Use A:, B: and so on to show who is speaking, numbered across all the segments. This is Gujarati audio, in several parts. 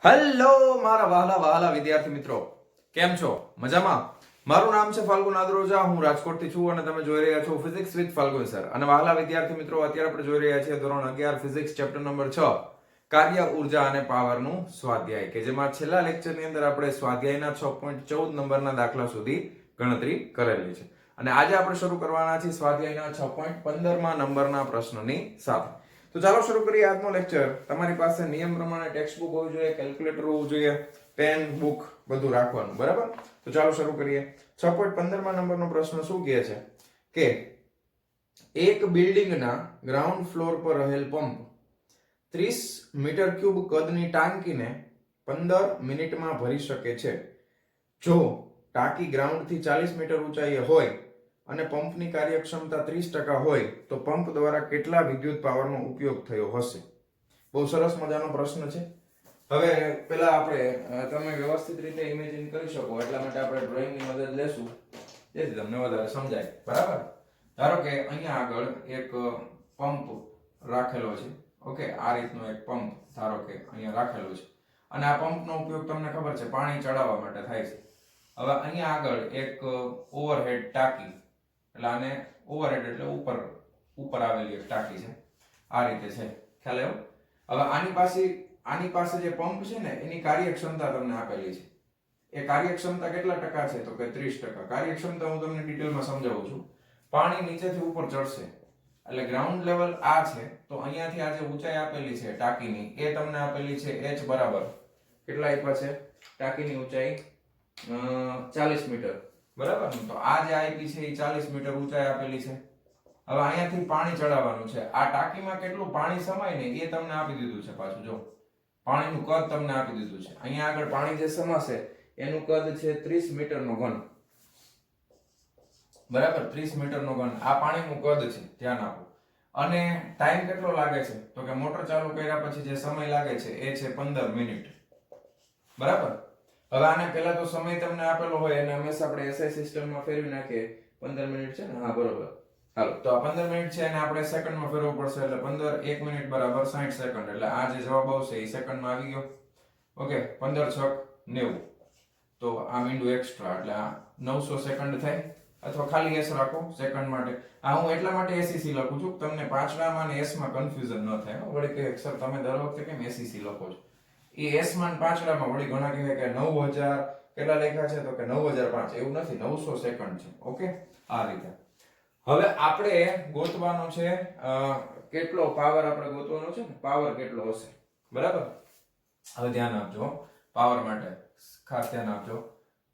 A: હેલો મારા વહાલા વહાલા વિદ્યાર્થી મિત્રો, કેમ છો? મજામાં? મારું નામ છે ફાલ્ગુન આદ્રોજા, હું રાજકોટથી છું અને તમે જોઈ રહ્યા છો ફિઝિક્સ વિથ ફાલ્ગુન સર. અને વહાલા વિદ્યાર્થી મિત્રો, અત્યારે આપણે જોઈ રહ્યા છીએ ધોરણ 11 ફિઝિક્સ ચેપ્ટર નંબર 6 કાર્ય, ઉર્જા અને પાવરનું સ્વાધ્યાય, કે જેમાં છેલ્લા લેક્ચરની અંદર આપણે સ્વાધ્યાયના 6.14 નંબરના દાખલા સુધી ગણતરી કરેલી છે. અને આજે આપણે શરૂ કરવાના છીએ સ્વાધ્યાયના 6.15 નંબરના પ્રશ્નની સાથે. તો ચાલો શરૂ કરીએ આજનો લેક્ચર. તમારી પાસે નિયમ પ્રમાણે ટેક્સ્ટ બુક હોવી જોઈએ, કેલ્ક્યુલેટર હોવું જોઈએ, પેન, બુક બધું રાખવાનું, બરાબર? તો ચાલો શરૂ કરીએ. 6.15 નંબરનો પ્રશ્ન શું કહે છે કે એક બિલ્ડિંગના ગ્રાઉન્ડ ફ્લોર પર રહેલ પંપ 30 મીટર ક્યુબ કદની ટાંકીને 15 મિનિટમાં ભરી શકે છે. જો ટાંકી ગ્રાઉન્ડથી 40 મીટર ઊંચાઈએ હોય અને પંપની કાર્યક્ષમતા 30% હોય તો પંપ દ્વારા કેટલા વિદ્યુત પાવરનો ઉપયોગ થયો હશે? બહુ સરસ મજાનો પ્રશ્ન છે. હવે પહેલા આપણે તમે વ્યવસ્થિત રીતે ઇમેજિન કરી શકો એટલા માટે આપણે ડ્રોઈંગની મદદ લેશું, જેથી તમને વધારે સમજાય, બરાબર? ધારો કે અહીંયા આગળ એક પંપ રાખેલો છે. ઓકે, આ રીતનો એક પંપ ધારો કે અહીંયા રાખેલો છે અને આ પંપનો ઉપયોગ તમને ખબર છે પાણી ચડાવવા માટે થાય છે. હવે અહીંયા આગળ એક ઓવરહેડ ટાંકી, એટલે આને ઓવરહેડ એટલે ઉપર આવેલી એક ટાંકી છે, આ રીતે છે, ખ્યાલ આવ્યો? હવે આની પાસે જે પંપ છે ને એની કાર્યક્ષમતા તમને આપેલી છે. એ કાર્યક્ષમતા કેટલા ટકા છે? તો કે 30%. કાર્યક્ષમતા હું તમને ડિટેલમાં સમજાવું છું. પાણી નીચેથી ઉપર ચડશે એટલે ગ્રાઉન્ડ લેવલ આ છે, તો અહીંયાથી આ જે ઊંચાઈ આપેલી છે ટાંકીની એ તમને આપેલી છે h બરાબર કેટલા આપ્યા છે? ટાંકીની ઊંચાઈ 40 મીટર, બરાબર? તો આ જે આપી છે એ 40 મીટર ઊંચાઈ આપેલી છે. હવે અહીંયાથી પાણી ચડાવવાનું છે. આ ટાંકીમાં કેટલું પાણી સમાય ને એ તમને આપી દીધું છે. પાછું જો પાણીનું કદ તમને આપી દીધું છે. અહીંયા આગળ પાણી જે સમાશે એનું કદ છે 30 મીટરનો ઘન, બરાબર? 30 મીટરનો ઘન આ પાણીનું કદ છે, ધ્યાન આપો. અને ટાઈમ કેટલો લાગે છે? તો કે મોટર ચાલુ કર્યા પછી જે સમય લાગે છે એ છે 15 મિનિટ, બરાબર? હવે આને પહેલા તો સમય તમને આપેલો હોય અને હંમેશા આપણે એસઆઈ સિસ્ટમમાં ફેરવી નાખીએ. 15 મિનિટ છે ને? હા, બરોબર. હાલો, તો આ 15 મિનિટ છે અને આપણે સેકન્ડમાં ફેરવવું પડશે, એટલે 15 1 મિનિટ બરાબર 60 સેકન્ડ. એટલે આ જે જવાબ આવશે એ સેકન્ડમાં આવી ગયો. ઓકે, 15 છક 90. તો આ મીંડું એક્સ્ટ્રા એટલે આ 900 સેકન્ડ થાય, અથવા ખાલી એસ રાખો સેકન્ડ માટે. આ હું એટલા માટે એસીસી લખું છું તમને પાંચડામાં અને એસ માં કન્ફ્યુઝન ન થાય. વળી કે સર તમે દર વખતે કેમ એસીસી લખો છો? એ એસ માં પાંચડામાં વળી ઘણા કહે કે 9000 કેટલા લખ્યા છે, તો કે 9005. એવું નથી, 900 સેકન્ડ છે. ઓકે, આ રીતે. હવે આપણે ગોતવાનો છે કેટલો પાવર આપણે ગોતવાનો છે ને, પાવર કેટલો હશે, બરાબર? હવે ધ્યાન આપજો, પાવર માટે ખાસ ધ્યાન આપજો.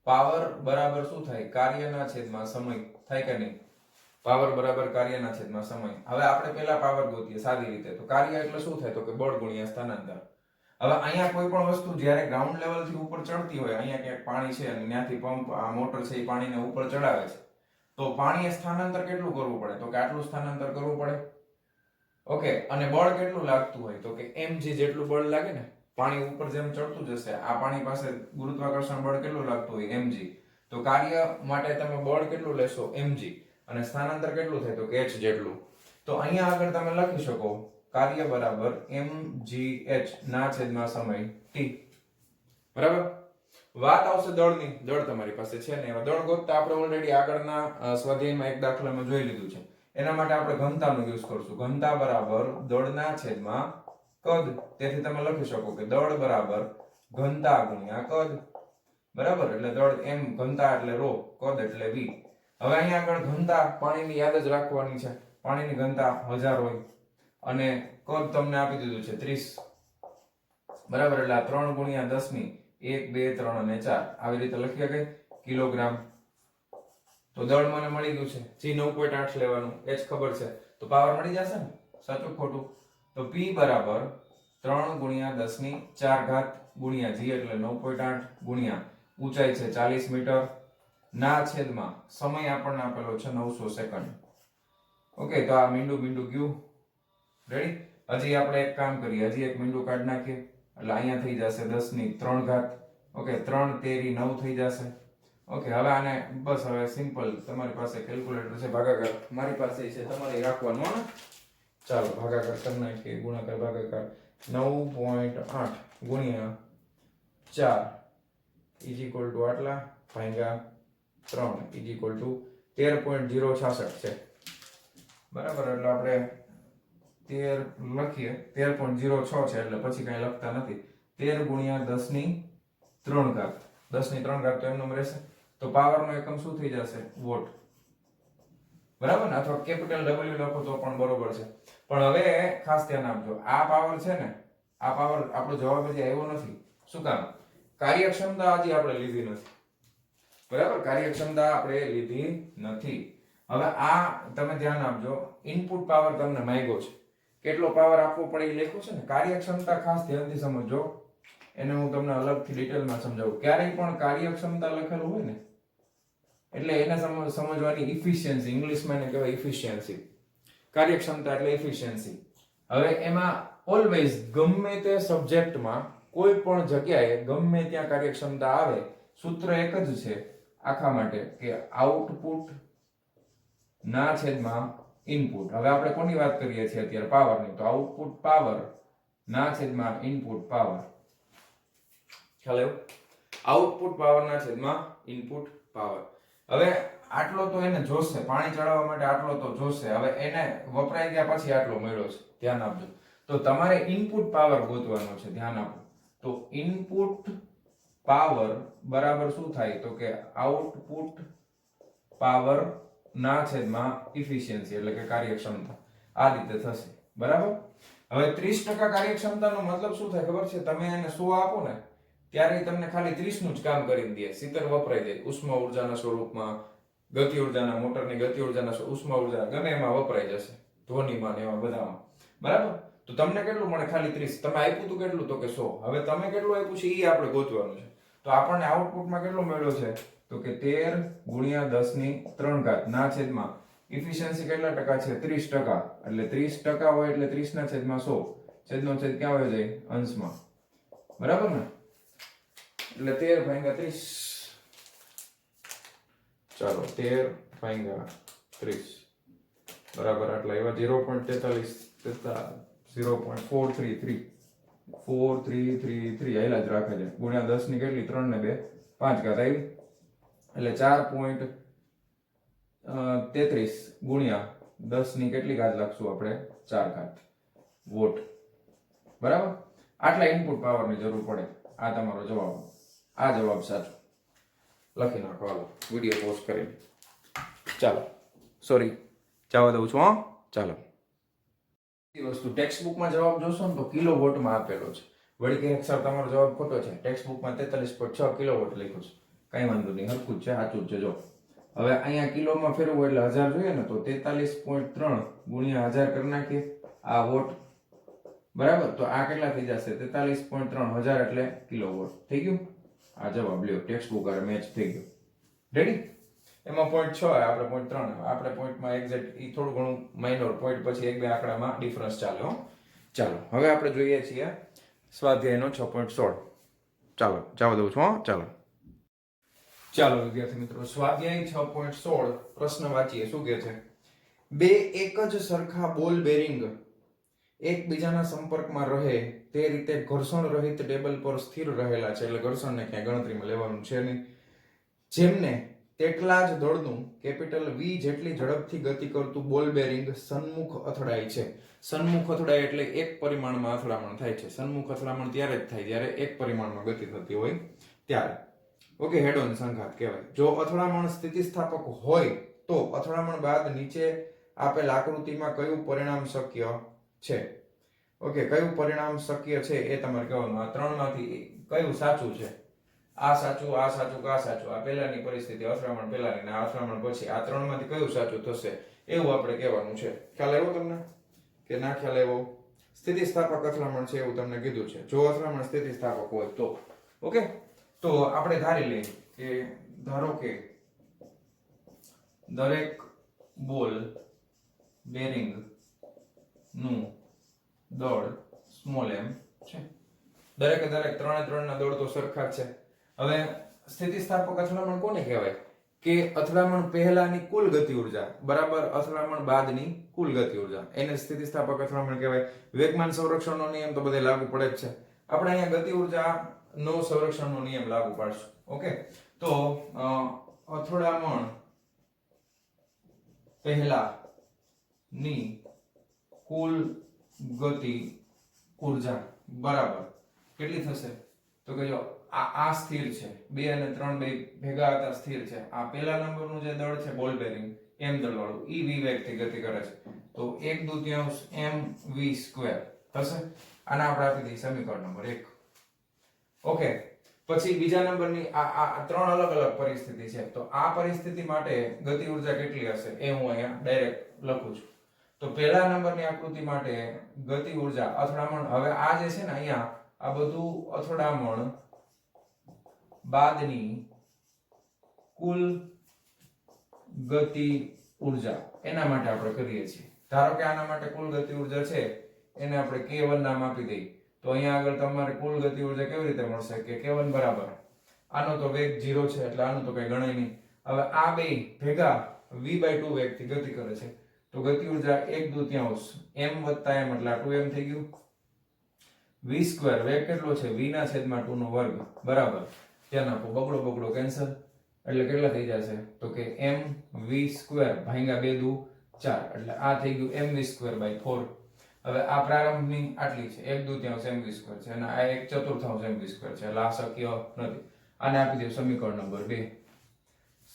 A: પાવર બરાબર શું થાય? કાર્યના છેદમાં સમય થાય કે નહીં? પાવર બરાબર કાર્યના છેદમાં સમય. હવે આપણે પહેલા પાવર ગોતીએ સાદી રીતે. તો કાર્ય એટલે શું થાય? તો કે બળ ગુણ્યા સ્થાનાંતર. હવે અહીંયા કોઈ પણ વસ્તુ જ્યારે ગ્રાઉન્ડ લેવલ થી ઉપર ચડતી હોય, અહીંયા ક્યાંક પાણી છે અને ત્યાંથી પંપ આ મોટર છે એ પાણીને ઉપર ચડાવે છે, તો પાણીએ સ્થાનાંતર કેટલું કરવું પડે? તો કે આટલું સ્થાનાંતર કરવું પડે. ઓકે, અને બળ કેટલું લાગતું હોય? તો કે mg જેટલું બળ લાગે ને. પાણી ઉપર જેમ ચડતું જશે, આ પાણી પાસે ગુરુત્વાકર્ષણ બળ કેટલું લાગતું હોય? mg. તો કાર્ય માટે તમે બળ કેટલું લેશો? mg. અને સ્થાનાંતર કેટલું થાય? તો કે h જેટલું. તો અહીંયા આગળ તમે લખી શકો કાર્ય બરાબર mgh ના છેદમાં સમય t, બરાબર? વાત આવશે દળની. દળ તમારી પાસે છે ને, દળ ગોતતા આપણે ઓલરેડી આગળના સ્વાધ્યાયમાં એક દાખલામાં જોઈ લીધું છે. એના માટે આપણે ઘનતાનો યુઝ કરશું. ઘનતા બરાબર દળના છેદમાં કદ. તેથી તમે લખી શકો કે દળ બરાબર ઘનતા ગુણ્યા કદ, બરાબર? એટલે દળ m, ઘનતા એટલે ρ, કદ એટલે v. હવે અહીંયા આગળ ઘનતા પાણીની યાદ જ રાખવાની છે. પાણીની ઘનતા 1000 હોય અને કદ તમને આપી દીધું છે 30, બરાબર? એટલે આ 3 ગુણ્યા 10 ની 1 2 3 અને 4 આવી રીતે લખીએ કે કિલોગ્રામ. તો દળ મને મળી ગયું છે. g 9.8 લેવાનું, h ખબર છે, તો પાવર મળી જશે ને? સાચું ખોટું? તો p બરાબર 3 ગુણ્યા 10 ની 4 ઘાત ગુણ્યા g એટલે 9.8 ગુણ્યા ઊંચાઈ છે 40 મીટર ના છેદમાં સમય આપણને આપેલો છે 900 સેકન્ડ. ઓકે, તો આ મીંડું ગયું. રેડી? હજી આપણે એક કામ કરીએ, હજી એક મીંડું કાઢી નાખીએ એટલે અહીંયા થઈ જશે 10 ની 3 ઘાત. ઓકે, 3 તેરી 9 થઈ જશે. ઓકે, હવે આને બસ હવે સિમ્પલ, તમારી પાસે કેલ્ક્યુલેટર છે, ભાગાકાર મારી પાસે છે, તમારે રાખવાનું હો ને. ચાલો ભાગાકાર કરી નાખીએ, ગુણાકાર ભાગાકાર 9.8 ગુણ્યા 4 ઇઝ ઇક્વલ ટુ આટલા ભાગ્યા 3 ઇઝ ઇક્વલ ટુ 13.066 છે બરાબર. એટલે આપણે 13 લખીએ 13.06 છે એટલે પછી કઈ લખતા નથી. 13 ગુણ્યા 10 ની 3 ઘાત 10 ની 3 ઘાત તો એમનેમ રહેશે. તો પાવર નો એકમ શું થઈ જશે? વોટ. બરાબર ને? અથવા કેપિટલ W લખો તો પણ બરોબર છે. પણ હવે ખાસ ધ્યાન આપજો, આ પાવર છે ને, આ પાવર આપણો જવાબ હજી આવ્યો નથી. શું કામ? કાર્યક્ષમતા હજી આપણે લીધી નથી. બરાબર? કાર્યક્ષમતા આપણે લીધી નથી. હવે આ તમે ધ્યાન આપજો, ઇનપુટ પાવર તમને માંગ્યો છે, કેટલો પાવર આપવો પડે એ લખ્યું છે ને. કાર્યક્ષમતા ખાસ ધ્યાનથી સમજજો, એને હું તમને અલગથી ડિટેલમાં સમજાવું. ક્યારેય પણ કાર્યક્ષમતા લખેલું હોય ને એટલે એને સમજવાની ઇફિશિયન્સી, ઇંગ્લિશમાં એને કહેવાય ઇફિશિયન્સી. કાર્યક્ષમતા એટલે ઇફિશિયન્સી. હવે એમાં ઓલવેઝ ગમે તે સબ્જેક્ટમાં કોઈ પણ જગ્યાએ ગમે ત્યાં કાર્યક્ષમતા આવે, સૂત્ર એક જ છે આખા માટે કે આઉટપુટ ના છેદમાં ઇનપુટ. હવે આપણે કોની વાત કરીએ છીએ અત્યારે? પાવરની. તો આઉટપુટ પાવર ના છેદમાં ઇનપુટ પાવર. ખ્યાલ આવ્યો? આઉટપુટ પાવર ના છેદમાં ઇનપુટ પાવર. હવે આટલો તો એને જોશે, પાણી ચડાવવા માટે આટલો તો જોશે. હવે એને વપરાઈ ગયા પછી આટલો મળ્યો છે, ધ્યાન આપજો. તો તમારે ઇનપુટ પાવર ગોતવાનો છે, ધ્યાન આપો. તો ઇનપુટ પાવર બરાબર શું થાય? તો કે આઉટપુટ પાવર ના છેદમાં ઇફિશિયન્સી એટલે કે કાર્યક્ષમતા. આ રીતે થશે. બરાબર? હવે 30% કાર્યક્ષમતાનો મતલબ શું થાય ખબર છે? તમે એને 100 આપો ને ત્યારે તમને ખાલી 30 નું જ કામ કરીને દે. 70 વપરાઈ જાય. ઉષ્મા ઉર્જાના સ્વરૂપમાં, ગતિ ઉર્જાના, મોટરની ગતિ ઉર્જાના, ઉષ્મા ઉર્જા ગમે એમાં વપરાઈ જશે, ધ્વનિમાં ને એમાં બધામાં. બરાબર? તો તમને કેટલું મળે? ખાલી 30. તમે આપ્યું તું કેટલું? તો કે 100. હવે તમે કેટલું આપ્યું છે એ આપણે ગોતવાનું છે. તો આપણને આઉટપુટમાં કેટલો મળ્યો છે? તો કે 13 ગુણ્યા 10 ની 3 ઘાત ના છેદમાં ઇફિશિયન્સી કેટલા ટકા છે? 30%. એટલે 30% હોય એટલે 30 ના છેદમાં 100. છેદનો છેદ ક્યાં વયો જાય? અંશમાં. બરાબર ને? એટલે 13 ભાગ્યા 30. ચાલો 13 ભાગ્યા 30 બરાબર આટલા એવા 0.433 આયલા જ રાખે છે. ગુણ્યા 10 ની કેટલી? 3 ને 2 5 ઘાત આવી. એટલે 4.33 ગુણ્યા 10 ની કેટલી ઘાત લખશું આપણે? 4 ઘાત વોટ. બરાબર? આટલા ઇનપુટ પાવરની જરૂર પડે. આ તમારો જવાબ. આ જવાબ સાચો. લખી નાખો હાલો, વિડીયો પોઝ કરીને. ચાલો, સોરી, જવા દઉં છું. હા, ચાલો. વસ્તુ ટેક્સ્ટ બુકમાં જવાબ જોશો ને તો કિલોવોટમાં આપેલો છે. વળી કે સર તમારો જવાબ ખોટો છે, ટેક્સ્ટ બુકમાં 43.6 કિલોવોટ લખ્યું છે. કઈ વાંધો નહીં, હરખું જ છે, સાચું જ છે. જો હવે અહીંયા કિલોમાં ફેરવું એટલે 1000 જોઈએ ને, તો 43.3 ગુણ્યા 1000 કરી નાખીએ. આ વોટ. બરાબર? તો આ કેટલા થઈ જશે? 43.3 1000 એટલે કિલોવોટ. થઈ ગયું? આ જવાબ લ્યો, ટેક્સ્ટ બુક આરે મેચ થઈ ગયો. રેડી? એમાં 0.6 આપણે 0.3 આપણે પોઈન્ટમાં એક્ઝેક્ટ ઈ થોડું ઘણું માઇનોર પોઈન્ટ પછી એક બે આંકડામાં ડિફરન્સ ચાલે હો. ચાલો હવે આપણે જોઈએ છીએ સ્વાધ્યાયનો 6.16. ચાલો જવા દઉં છું. હો, ચાલો. ચાલો વિદ્યાર્થી મિત્રો, સ્વાધ્યાય 6.16 પ્રશ્ન વાંચીએ. શું કહે છે? બે એક જ સરખા બોલ બેરિંગ એકબીજાના સંપર્કમાં રહે તે રીતે ઘર્ષણ રહિત ટેબલ પર સ્થિર રહેલા છે. એટલે ઘર્ષણને ક્યાંય ગણતરીમાં લેવાનું છે નહીં. જેમને તેટલા જ દળનું કેપિટલ V જેટલી ઝડપથી ગતિ કરતું બોલ બેરિંગ સન્મુખ અથડાય છે. સન્મુખ અથડાય એટલે એક પરિમાણમાં અથડામણ થાય છે. સન્મુખ અથડામણ ત્યારે જ થાય જ્યારે એક પરિમાણમાં ગતિ થતી હોય ત્યારે. ઓકે, હેડ ઓન સંઘાત કહેવાય. જો અથડામણ સ્થિતિસ્થાપક હોય તો અથડામણ બાદ નીચે આપેલ આકૃતિમાં કયું પરિણામ શક્ય છે? ઓકે, કયું પરિણામ શક્ય છે એ તમારે કહેવાનું. આ ત્રણમાંથી કયું સાચું છે? આ સાચું, આ સાચું, આ સાચું. આ પહેલાની પરિસ્થિતિ, અથડામણ પહેલાની, ને અથડામણ પછી. આ ત્રણમાંથી કયું સાચું થશે એવું આપણે કહેવાનું છે. ખ્યાલ આવ્યો તમને કે ના ખ્યાલ આવ્યો? સ્થિતિસ્થાપક અથડામણ છે એવું તમને કીધું છે. જો અથડામણ સ્થિતિસ્થાપક હોય તો. ઓકે, તો આપણે ધારી લઈએ કે ધારો કે દરેક બોલ બેરિંગ નું દળ સ્મોલ m છે. દરેકે દરેક ત્રણે ના દળ તો સરખા જ છે. હવે સ્થિતિસ્થાપક અથડામણ કોને કહેવાય? કે અથડામણ પહેલાની કુલ ગતિ ઉર્જા બરાબર અથડામણ બાદની કુલ ગતિ ઉર્જા, એને સ્થિતિસ્થાપક અથડામણ કહેવાય. વેગમાન સંરક્ષણનો નિયમ તો બધે લાગુ પડે જ છે. આપણે અહીંયા ગતિ ઉર્જા નો સંરક્ષણનો નિયમ લાગુ પાડશું. ઓકે, તો અથડામણ પહેલા ની કુલ ગતિ ઊર્જા બરાબર કેટલી થશે? તો કે જો આ સ્થિર છે, 2 અને 3 બે ભેગા હતા સ્થિર છે. આ પહેલા નંબરનું જે દળ છે બોલ બેરિંગ m દળ વાળું ઈ v વેગથી ગતિ કરે છે, તો 1/2 mv સ્ક્વેર થશે. આને આપણે આપી દઈએ સમીકરણ નંબર 1. ઓકે, પછી બીજા નંબરની આ ત્રણ અલગ અલગ પરિસ્થિતિ છે. તો આ પરિસ્થિતિ માટે ગતિ ઊર્જા કેટલી હશે એ હું અહીંયા ડાયરેક્ટ લખું છું. તો પહેલા નંબરની આકૃતિ માટે ગતિ ઊર્જા અથડામણ, હવે આ જે છે ને અહીંયા આ બધું અથડામણ બાદની કુલ ગતિ ઊર્જા એના માટે આપણે કરીએ છીએ. ધારો કે આના માટે કુલ ગતિ ઊર્જા છે એને આપણે k1 નામ આપી દઈએ. તો અહીંયા આગળ તમારે કુલ ગતિ ઊર્જા કેવી રીતે મળશે કે k1 બરાબર આનો તો વેગ 0 છે એટલે આનું તો કઈ ગણાય નહીં. હવે આ બે ભેગા v/2 વેગથી ગતિ કરે છે, તો ગતિ ઊર્જા 1/2 m વત્તા m એટલે 2m થઈ ગયું. v સ્ક્વેર વેગ કેટલો છે? v ના છેદમાં 2 નો વર્ગ બરાબર, ત્યાં આપો બગડો કેન્સલ એટલે કેટલા થઈ જશે? તો કે m v સ્ક્વેર ભાગ્યા 2 દુ 4 એટલે આ થઈ ગયું mv સ્ક્વેર બાય 4. હવે આ પ્રારંભની આટલી છે 1/2 mv સ્ક્વેર છે અને આ 1/4 mv સ્ક્વેર છે એટલે આ શક્ય નથી. આને આપી દે સમીકરણ નંબર 2.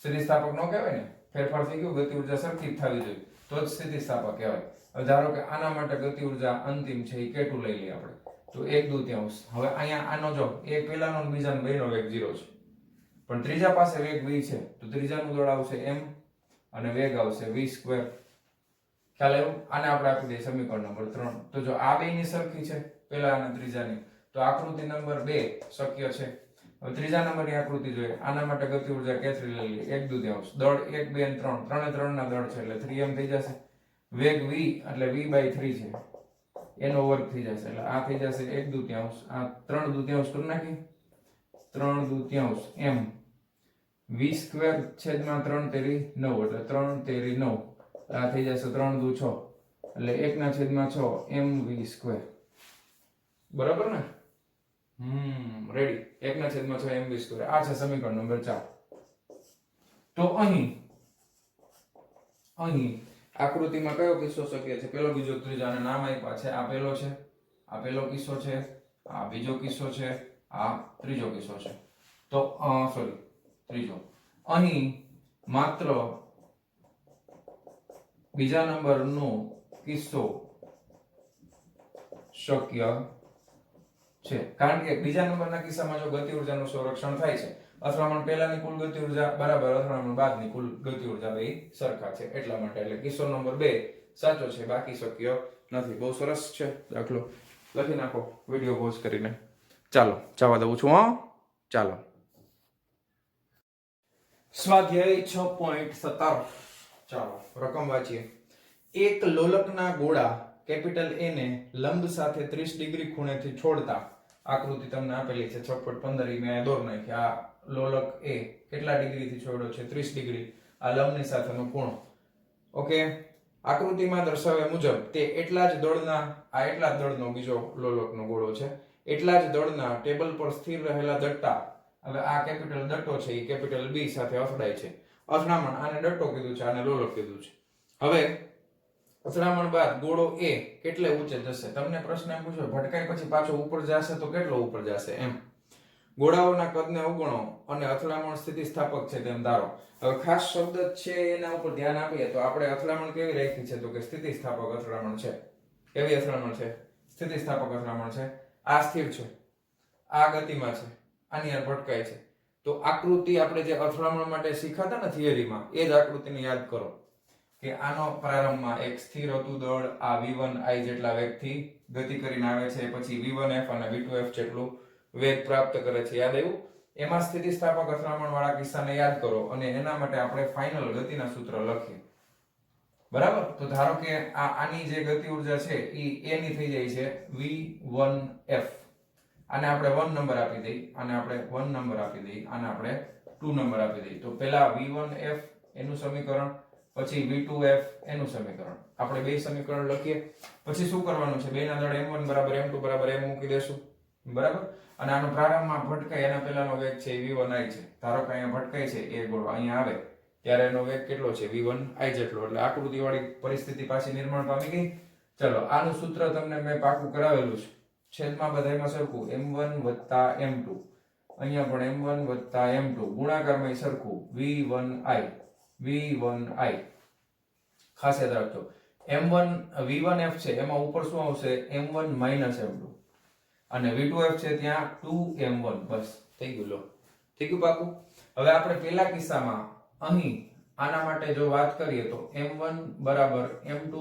A: સ્થિતિસ્થાપક નો કહેવાય ને, ફેરફાર થઈ ગયો, ગતિ ઊર્જા સરખી જ થવી જોઈએ તો જ સ્થિતિસ્થાપક કહેવાય. હવે ધારો કે આના માટે ગતિ ઊર્જા અંતિમ છે એ k2 લઈ લઈએ આપણે, તો 1/2. હવે અહીંયા આનો જો એક પહેલાનો અને બીજાનો બેનો વેગ 0 છે, પણ ત્રીજા પાસે વેગ v છે, તો ત્રીજાનું દળ આવશે m અને વેગ આવશે v સ્ક્વેર. ખ્યાલ આવ્યો? આને આપણે આપી દઈએ સમીકરણ નંબર 3. તો જો આ બેની સરખી છે પહેલા અને ત્રીજાની, તો આકૃતિ નંબર 2 શક્ય છે. હવે ત્રીજા નંબરની આકૃતિ જોઈએ, આના માટે ગતિ ઊર્જા k3 લઈ લઈએ 1/2. દળ 1 2 અને 3 ત્રણે ત્રણના દળ છે એટલે 3m થઈ જશે. વેગ v એટલે v/3 છે એનો વર્ગ થઈ જશે એટલે આ થઈ જશે 1/2. આ 3/2 કરી નાખી 3/2 m v સ્ક્વેર છેદમાં 3 તેરી 9 એટલે 3 તેરી 9 આ થઈ જશે 3 6 એટલે 1/6 mv સ્ક્વેર બરાબર ને? રેડી. 1/6 mv square. આ છે સમીકરણ નંબર 4. તો અહીં આકૃતિમાં કયો કિસ્સો શક્ય છે? પહેલો, બીજો, ત્રીજો અને નામ આપ્યા છે. આ પહેલો છે, આ પહેલો કિસ્સો છે, આ બીજો કિસ્સો છે, આ ત્રીજો કિસ્સો છે. તો ત્રીજો. અહીં માત્ર બીજા નંબરનો કિસ્સો શક્ય છે, કારણ કે બીજા નંબરના કિસ્સામાં જો ગતિ ઊર્જાનું સંરક્ષણ થાય છે, અથડામણ પહેલાની કુલ ગતિ ઊર્જા બરાબર અથડામણ બાદની કુલ ગતિ ઊર્જા બે સરખા છે એટલા માટે. એટલે કિસ્સો નંબર 2 સાચો છે, બાકી શક્ય નથી. બહુ સરસ છે દાખલો, લખી નાખો વિડિયો પોઝ કરીને. ચાલો જવા દઉં છું. ચાલો સ્વાધ્યાય 6.17. ચાલો રકમ વાંચીએ. એક લોલકના ગોળા કેપિટલ A ને લંબ સાથે 30 ડિગ્રી ખૂણેથી છોડતા, આકૃતિ તમને આપેલી છે 6.15 મેં દોર નાખી. આ લોલક A કેટલા ડિગ્રીથી છોડ્યો છે? 30 ડિગ્રી. આ લંબની સાથેનો ખૂણો. ઓકે, આકૃતિમાં દર્શાવ્યા મુજબ તે એટલા જ દળના, આ એટલા જ દળનો બીજો લોલકનો ગોળો છે, એટલા જ દળના ટેબલ પર સ્થિર રહેલા દટ્ટા, હવે આ કેપિટલ દટ્ટો છે એ કેપિટલ B સાથે અથડાય છે. અથડામણ, આને દટ્ટો કીધું છે, આને લોલક કીધું છે. હવે અથડામણ બાદ ગોળો A કેટલે ઊંચે જશે? તમને પ્રશ્ન એમ પૂછ્યો ભટકાઈ પછી પાછો ઉપર જશે તો કેટલો ઉપર જશે એમ. ગોળાઓના કદને અવગણો અને અથડામણ સ્થિતિસ્થાપક છે તેમ ધારો. હવે ખાસ શબ્દ છે એના ઉપર ધ્યાન આપીએ તો આપણે અથડામણ કેવી રાખી છે? તો કે સ્થિતિસ્થાપક અથડામણ છે. કેવી અથડામણ છે? સ્થિતિસ્થાપક અથડામણ છે. આ સ્થિર છે, આ ગતિમાં છે, આની યાર ભટકાય છે. તો આકૃતિ આપણે જે અથડામણ માટે શીખાતા ને થિયરીમાં, એ જ આકૃતિને યાદ કરો કે આનો પ્રારંભમાં એક સ્થિર હતું દળ, આ v1i જેટલા વેગથી ગતિ કરીને આવે છે, પછી v1f અને v2f જેટલું વેગ પ્રાપ્ત કરે છે. યાદ આવ્યું? એમાં સ્થિતિસ્થાપક અથડામણ વાળા કિસ્સાને યાદ કરો અને એના માટે આપણે ફાઇનલ ગતિના સૂત્ર લખીએ. બરાબર? તો ધારો કે આની જે ગતિ ઊર્જા છે એ a ની થઈ જાય છે v1f. આને આપણે 1 નંબર આપી દઈએ, આને આપણે 1 નંબર આપી દઈએ, આને આપણે 2 નંબર આપી દઈએ. તો પહેલા v1f એનું સમીકરણ, પછી v2f એનું સમીકરણ. આપણે બે સમીકરણ લખીએ. પછી શું કરવાનું છે? બેના દળ m1 બરાબર m2 બરાબર m મૂકી દેશું. બરાબર. અને આનો પ્રારંભમાં ભટકાય એના પહેલાનો વેગ છે v1i છે. ધારો કે અહીંયા ભટકાય છે એ ગોળો અહીંયા આવે ત્યારે એનો વેગ કેટલો છે v1i જેટલો. એટલે આકૃતિ વાળી પરિસ્થિતિ પાછી નિર્માણ પામી ગઈ. ચલો આનું સૂત્ર તમને મેં પાકું કરાવેલું છે. છેદમાં બધાયમાં સરખું m1 + m2. અહીંયા પણ m1 + m2 ગુણાકારમાં સરખું v1i. ખાસ યાદ રાખજો m1 v1f છે એમાં ઉપર શું આવશે m1 - m2 અને v2f છે ત્યાં 2m1. બસ થઈ ગયું. લો થઈ ગયું પાકું. હવે આપણે પહેલા કિસ્સામાં અહીં આના માટે જો વાત કરીએ તો m1 = m2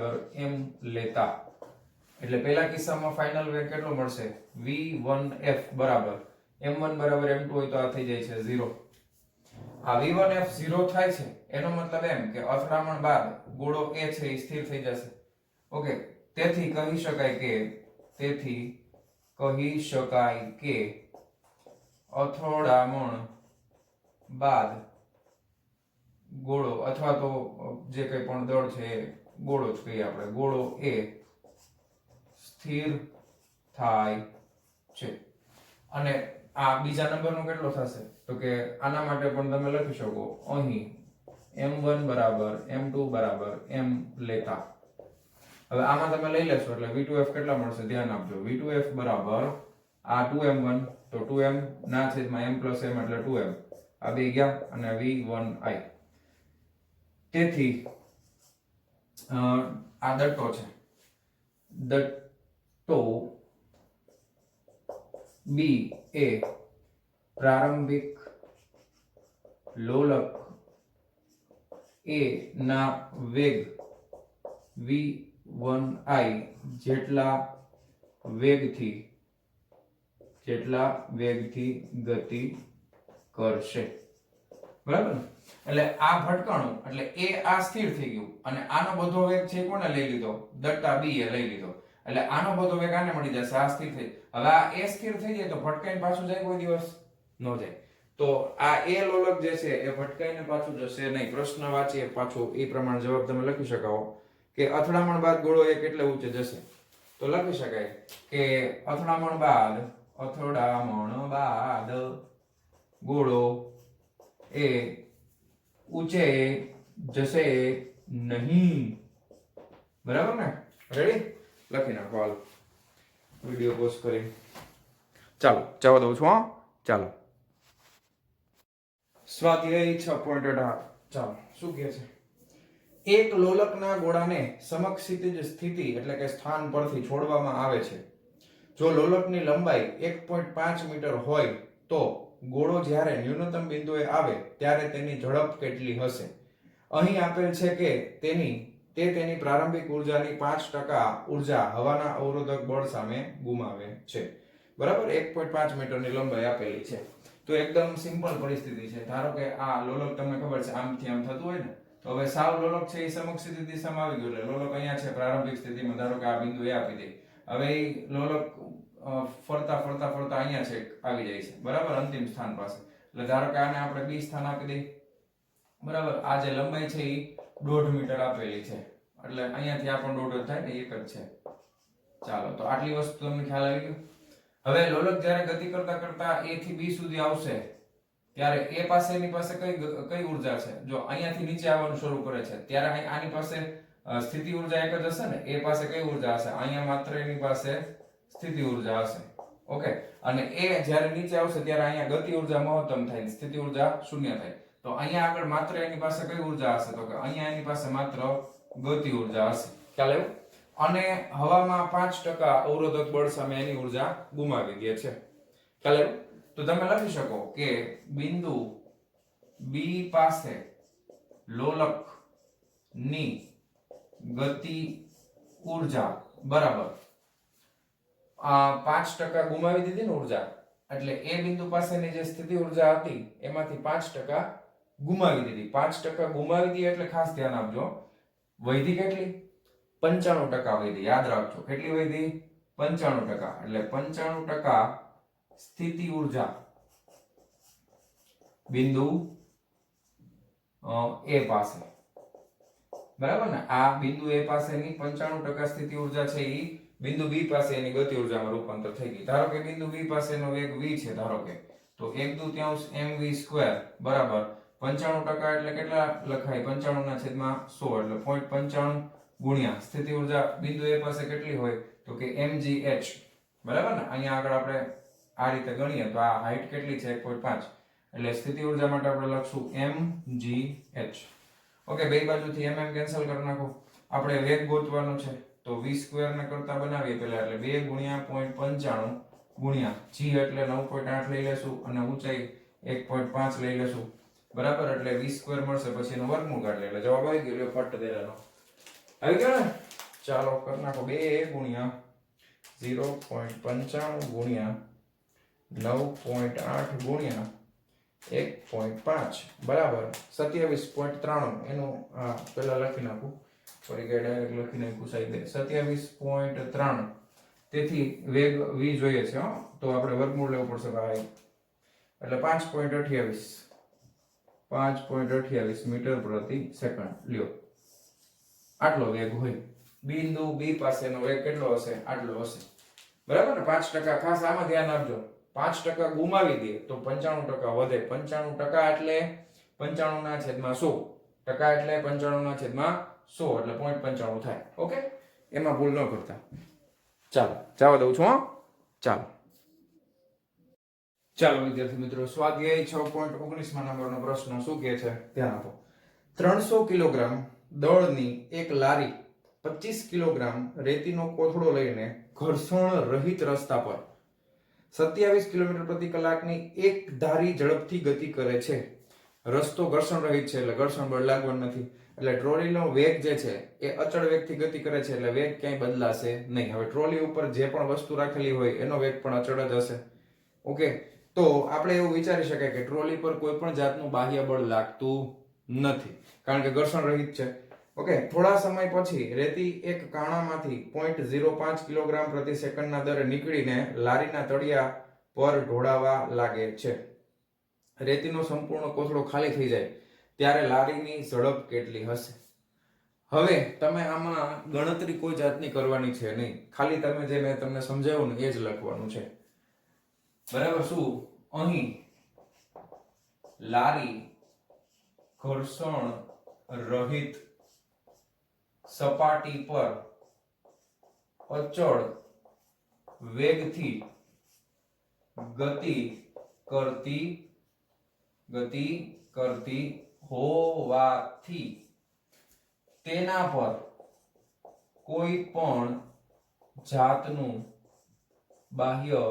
A: = m લેતા એટલે પહેલા કિસ્સામાં ફાઇનલ વેગ કેટલો મળશે v1f બરાબર m1 = m2 હોય તો આ થઈ જાય છે 0. આ v1f 0 થાય છે એનો મતલબ એમ કે અથડામણ બાદ ગોળો a છે એ સ્થિર થઈ જશે. ઓકે. તેથી કહી શકાય કે અથડામણ બાદ ગોળો અથવા તો જે કંઈ પણ દળ છે ગોળો જ કહીએ આપણે ગોળો a સ્થિર થાય છે. અને આ બીજા નંબરનો કેટલો થશે તો કે આના માટે પણ તમે લખી શકો અહીં m1 = m2 = m લેતા. હવે આમાં તમે લઈ લેશો એટલે v2f કેટલા મળશે ધ્યાન આપજો. v2f બરાબર આ 2m1 તો 2m ના છેદમાં m + m એટલે 2m. આ બે ગયા અને v1i. તેથી આ દટ્ટો છે. દટ્ટો b એ પ્રારંભિક લોલક a ના વેગ v1i જેટલા વેગથી ગતિ કરશે. બરાબર ને. એટલે આ ભટકાણું એટલે એ આ સ્થિર થઈ ગયું અને આનો બધો વેગ છે કોને લઈ લીધો દટ્ટા b એ લઈ લીધો. એટલે આનો બધો વેગ આને મળી જશે. આ સ્થિર થઈ. હવે આ એ સ્થિર થઈ જાય તો ભટકાઈને પાછું જાય કોઈ દિવસ ન જાય. તો આ એ લોલક જે છે એ ભટકાઈને પાછું જશે નહીં. પ્રશ્ન વાંચીએ પાછો એ પ્રમાણે જવાબ તમે લખી શકાવો કે અથડામણ બાદ ગોળો એ કેટલે ઊંચે જશે. તો લખી શકાય કે અથડામણ બાદ ગોળો એ ઊંચે જશે નહીં. બરાબર ને. રેડી. લખી નાખો. હાલ વિડિયો પોઝ કરી ચાલો જવા દઉં છું. હા ચાલો સ્વાધ્યાય 6.18. ચાલો શું કહે છે. એક લોલકના ગોળાને સમક્ષિતિજ સ્થિતિ એટલે કે સ્થાન પરથી છોડવામાં આવે છે. જો લોલકની લંબાઈ 1.5 મીટર હોય તો ગોળો જ્યારે ન્યૂનતમ બિંદુએ આવે ત્યારે તેની ઝડપ કેટલી હશે. અહીં આપેલ છે કે તેની પ્રારંભિક ઉર્જાની 5% ઉર્જા હવાના અવરોધક બળ સામે ગુમાવે છે. બરાબર. 1.5 મીટરની લંબાઈ આપેલી છે. તો એકદમ સિમ્પલ પરિસ્થિતિ છે. ધારો કે આ લોલક તમને ખબર છે આમથી આમ થતું હોય ને તો હવે સાવ લોલક છે એ સમક્ષિતિ દિશામાં આવી ગયું. એટલે લોલક અહીંયા છે પ્રારંભિક સ્થિતિમાં. ધારો કે આ બિંદુ એ આપી દે. હવે એ લોલક ફરતા અહીંયા છે આવી જાય છે. બરાબર. અંતિમ સ્થાન પાસે. એટલે ધારો કે આને આપણે બી સ્થાન આપી દઈએ. બરાબર. આ જે લંબાઈ છે એ 1.5 મીટર આપેલી છે. એટલે અહીંયાથી આ પણ 1.5 થાય ને એક જ છે. ચાલો તો આટલી વસ્તુ તમને ખ્યાલ આવી ગયો. હવે લોલક જ્યારે ગતિ કરતા કરતા a થી b સુધી આવશે ત્યારે a પાસેની પાસે કઈ ઉર્જા છે. જો અહીંયાથી નીચે આવવાનું શરૂ કરે છે ત્યારે આની પાસે સ્થિતિ ઉર્જા એક જ હશે ને. a પાસે કઈ ઉર્જા હશે અહીંયા માત્ર એની પાસે સ્થિતિ ઉર્જા હશે. ઓકે. અને એ જ્યારે નીચે આવશે ત્યારે અહીંયા ગતિ ઉર્જા મહત્તમ થાય સ્થિતિ ઉર્જા શૂન્ય થાય. તો અહીંયા આગળ માત્ર એની પાસે કઈ ઉર્જા હશે તો કે અહીંયા એની પાસે માત્ર ગતિ ઉર્જા હશે. ખ્યાલ આવ્યો. અને હવામાં 5% અવરોધક બળ સામે એની ઉર્જા ગુમાવી દે છે. ખ્યાલ આવ્યો. તો તમે લખી શકો કે બિંદુ B પાસે લોલક ની ગતિ ઉર્જા બરાબર 5% ગુમાવી દીધી ને ઉર્જા. એટલે એ બિંદુ પાસેની જે સ્થિતિ ઉર્જા હતી એમાંથી 5% ગુમાવી દીધી. 5% ગુમાવી દીધી એટલે ખાસ ધ્યાન આપજો. વૈધી કેટલી 95% વૈધી. યાદ રાખજો કેટલી વૈધી 95%. એટલે 95% સ્થિતિ ઉર્જા બિંદુ A પાસે. બરાબર ને. આ બિંદુ A પાસેની 95% સ્થિતિ ઉર્જા છે એ બિંદુ બી પાસે એની ગતિ ઉર્જામાં રૂપાંતર થઈ ગઈ. ધારો કે બિંદુ બી પાસેનો વેગ v છે, ધારો કે તો 1/2 mv² બરાબર 95% એટલે કેટલા લખાય? 95/100 એટલે 0.95 ગુણ્યા સ્થિતિ ઉર્જા બિંદુ એ પાસે કેટલી હોય તો કે mgh. બરાબર ને? અહીંયા આગળ આપણે આ રીતે ગણીએ તો આ હાઈટ કેટલી છે? 1.5 એટલે સ્થિતિ ઉર્જા માટે આપણે લખશું mgh. ઓકે, બે બાજુથી mm કેન્સલ કરી નાખો. આપણે વેગ ગોતવાનો છે તો v² ને કરતા બનાવીએ પહેલા એટલે 2 ગુણ્યા 0.95 ગુણ્યા g એટલે 9.8 લઈ લેશું અને ઊંચાઈ 1.5 લઈ લેશું. બરાબર, એટલે v² મળશે, પછી એનો વર્ગમૂળ કાઢી એટલે જવાબ આવી ગયો. ફટ દેવાનો આવી ગયો ને? ચાલો કરી નાખો. 2 ગુણ્યા 0.95 ગુણ્યા 9.8 ગુણ્યા 1.5 બરાબર 27.93. એનું પેલા લખી નાખું, ફરી કે ડાયરેક્ટ લખી નાખું સાઈડે 27.93. તેથી વેગ v જોઈએ છે, તો આપણે વર્ગમૂળ લેવું પડશે ભાઈ, એટલે 5.28 મીટર પ્રતિ સેકન્ડ લ્યો. આટલો વેગ હોય. બિંદુ બી પાસેનો વેગ કેટલો હશે? આટલો હશે. બરાબર ને? 5% ખાસ આમાં ધ્યાન આપજો. 5% ગુમાવી દે તો 95% વધે. 95% એટલે 95/100. ટકા એટલે 95/100 એટલે 0.95 થાય. ઓકે, એમાં ભૂલ ન કરતા. ચાલો જવા દઉં છું. ચાલો વિદ્યાર્થી મિત્રો, સ્વાધ્યાય 6.19 નંબરનો પ્રશ્ન શું કહે છે ધ્યાન આપો. 300 કિલોગ્રામ દળની એક લારી 25 કિલોગ્રામ રેતીનો કોથળો લઈને ઘર્ષણ રહિત રસ્તા પર 27 કિલોમીટર પ્રતિ કલાકની એક ધારી ઝડપથી ગતિ કરે છે. રસ્તો ઘર્ષણ રહિત છે એટલે ઘર્ષણ બળ લાગવાનું નથી, એટલે ટ્રોલીનો વેગ જે છે એ અચળ વેગથી ગતિ કરે છે, એટલે વેગ ક્યાંય બદલાશે નહીં. હવે ટ્રોલી ઉપર જે પણ વસ્તુ રાખેલી હોય એનો વેગ પણ અચળ જ હશે. ઓકે, તો આપણે એવું વિચારી શકાય કે ટ્રોલી પર કોઈ પણ જાતનું બાહ્ય બળ લાગતું નથી, કારણ કે ઘર્ષણ રહિત છે. ઓકે, થોડા સમય પછી રેતી એક કાણામાંથી 0.05 કિલોગ્રામ પ્રતિ સેકન્ડના દરે નીકળીને લારીના તળિયા પર ઢોળાવા લાગે છે. રેતીનો સંપૂર્ણ કોથળો ખાલી થઈ જાય ત્યારે લારીની ઝડપ કેટલી હશે? હવે તમે આમાં ગણતરી કોઈ જાતની કરવાની છે નહીં, ખાલી તમે જે મેં તમને સમજાવ્યું ને એ જ લખવાનું છે. બરાબર? શું અહીં લારી ઘર્ષણ રહિત સપાટી પર અચળ વેગથી ગતિ કરતી હોવાથી તેના પર કોઈ પણ જાતનું બાહ્ય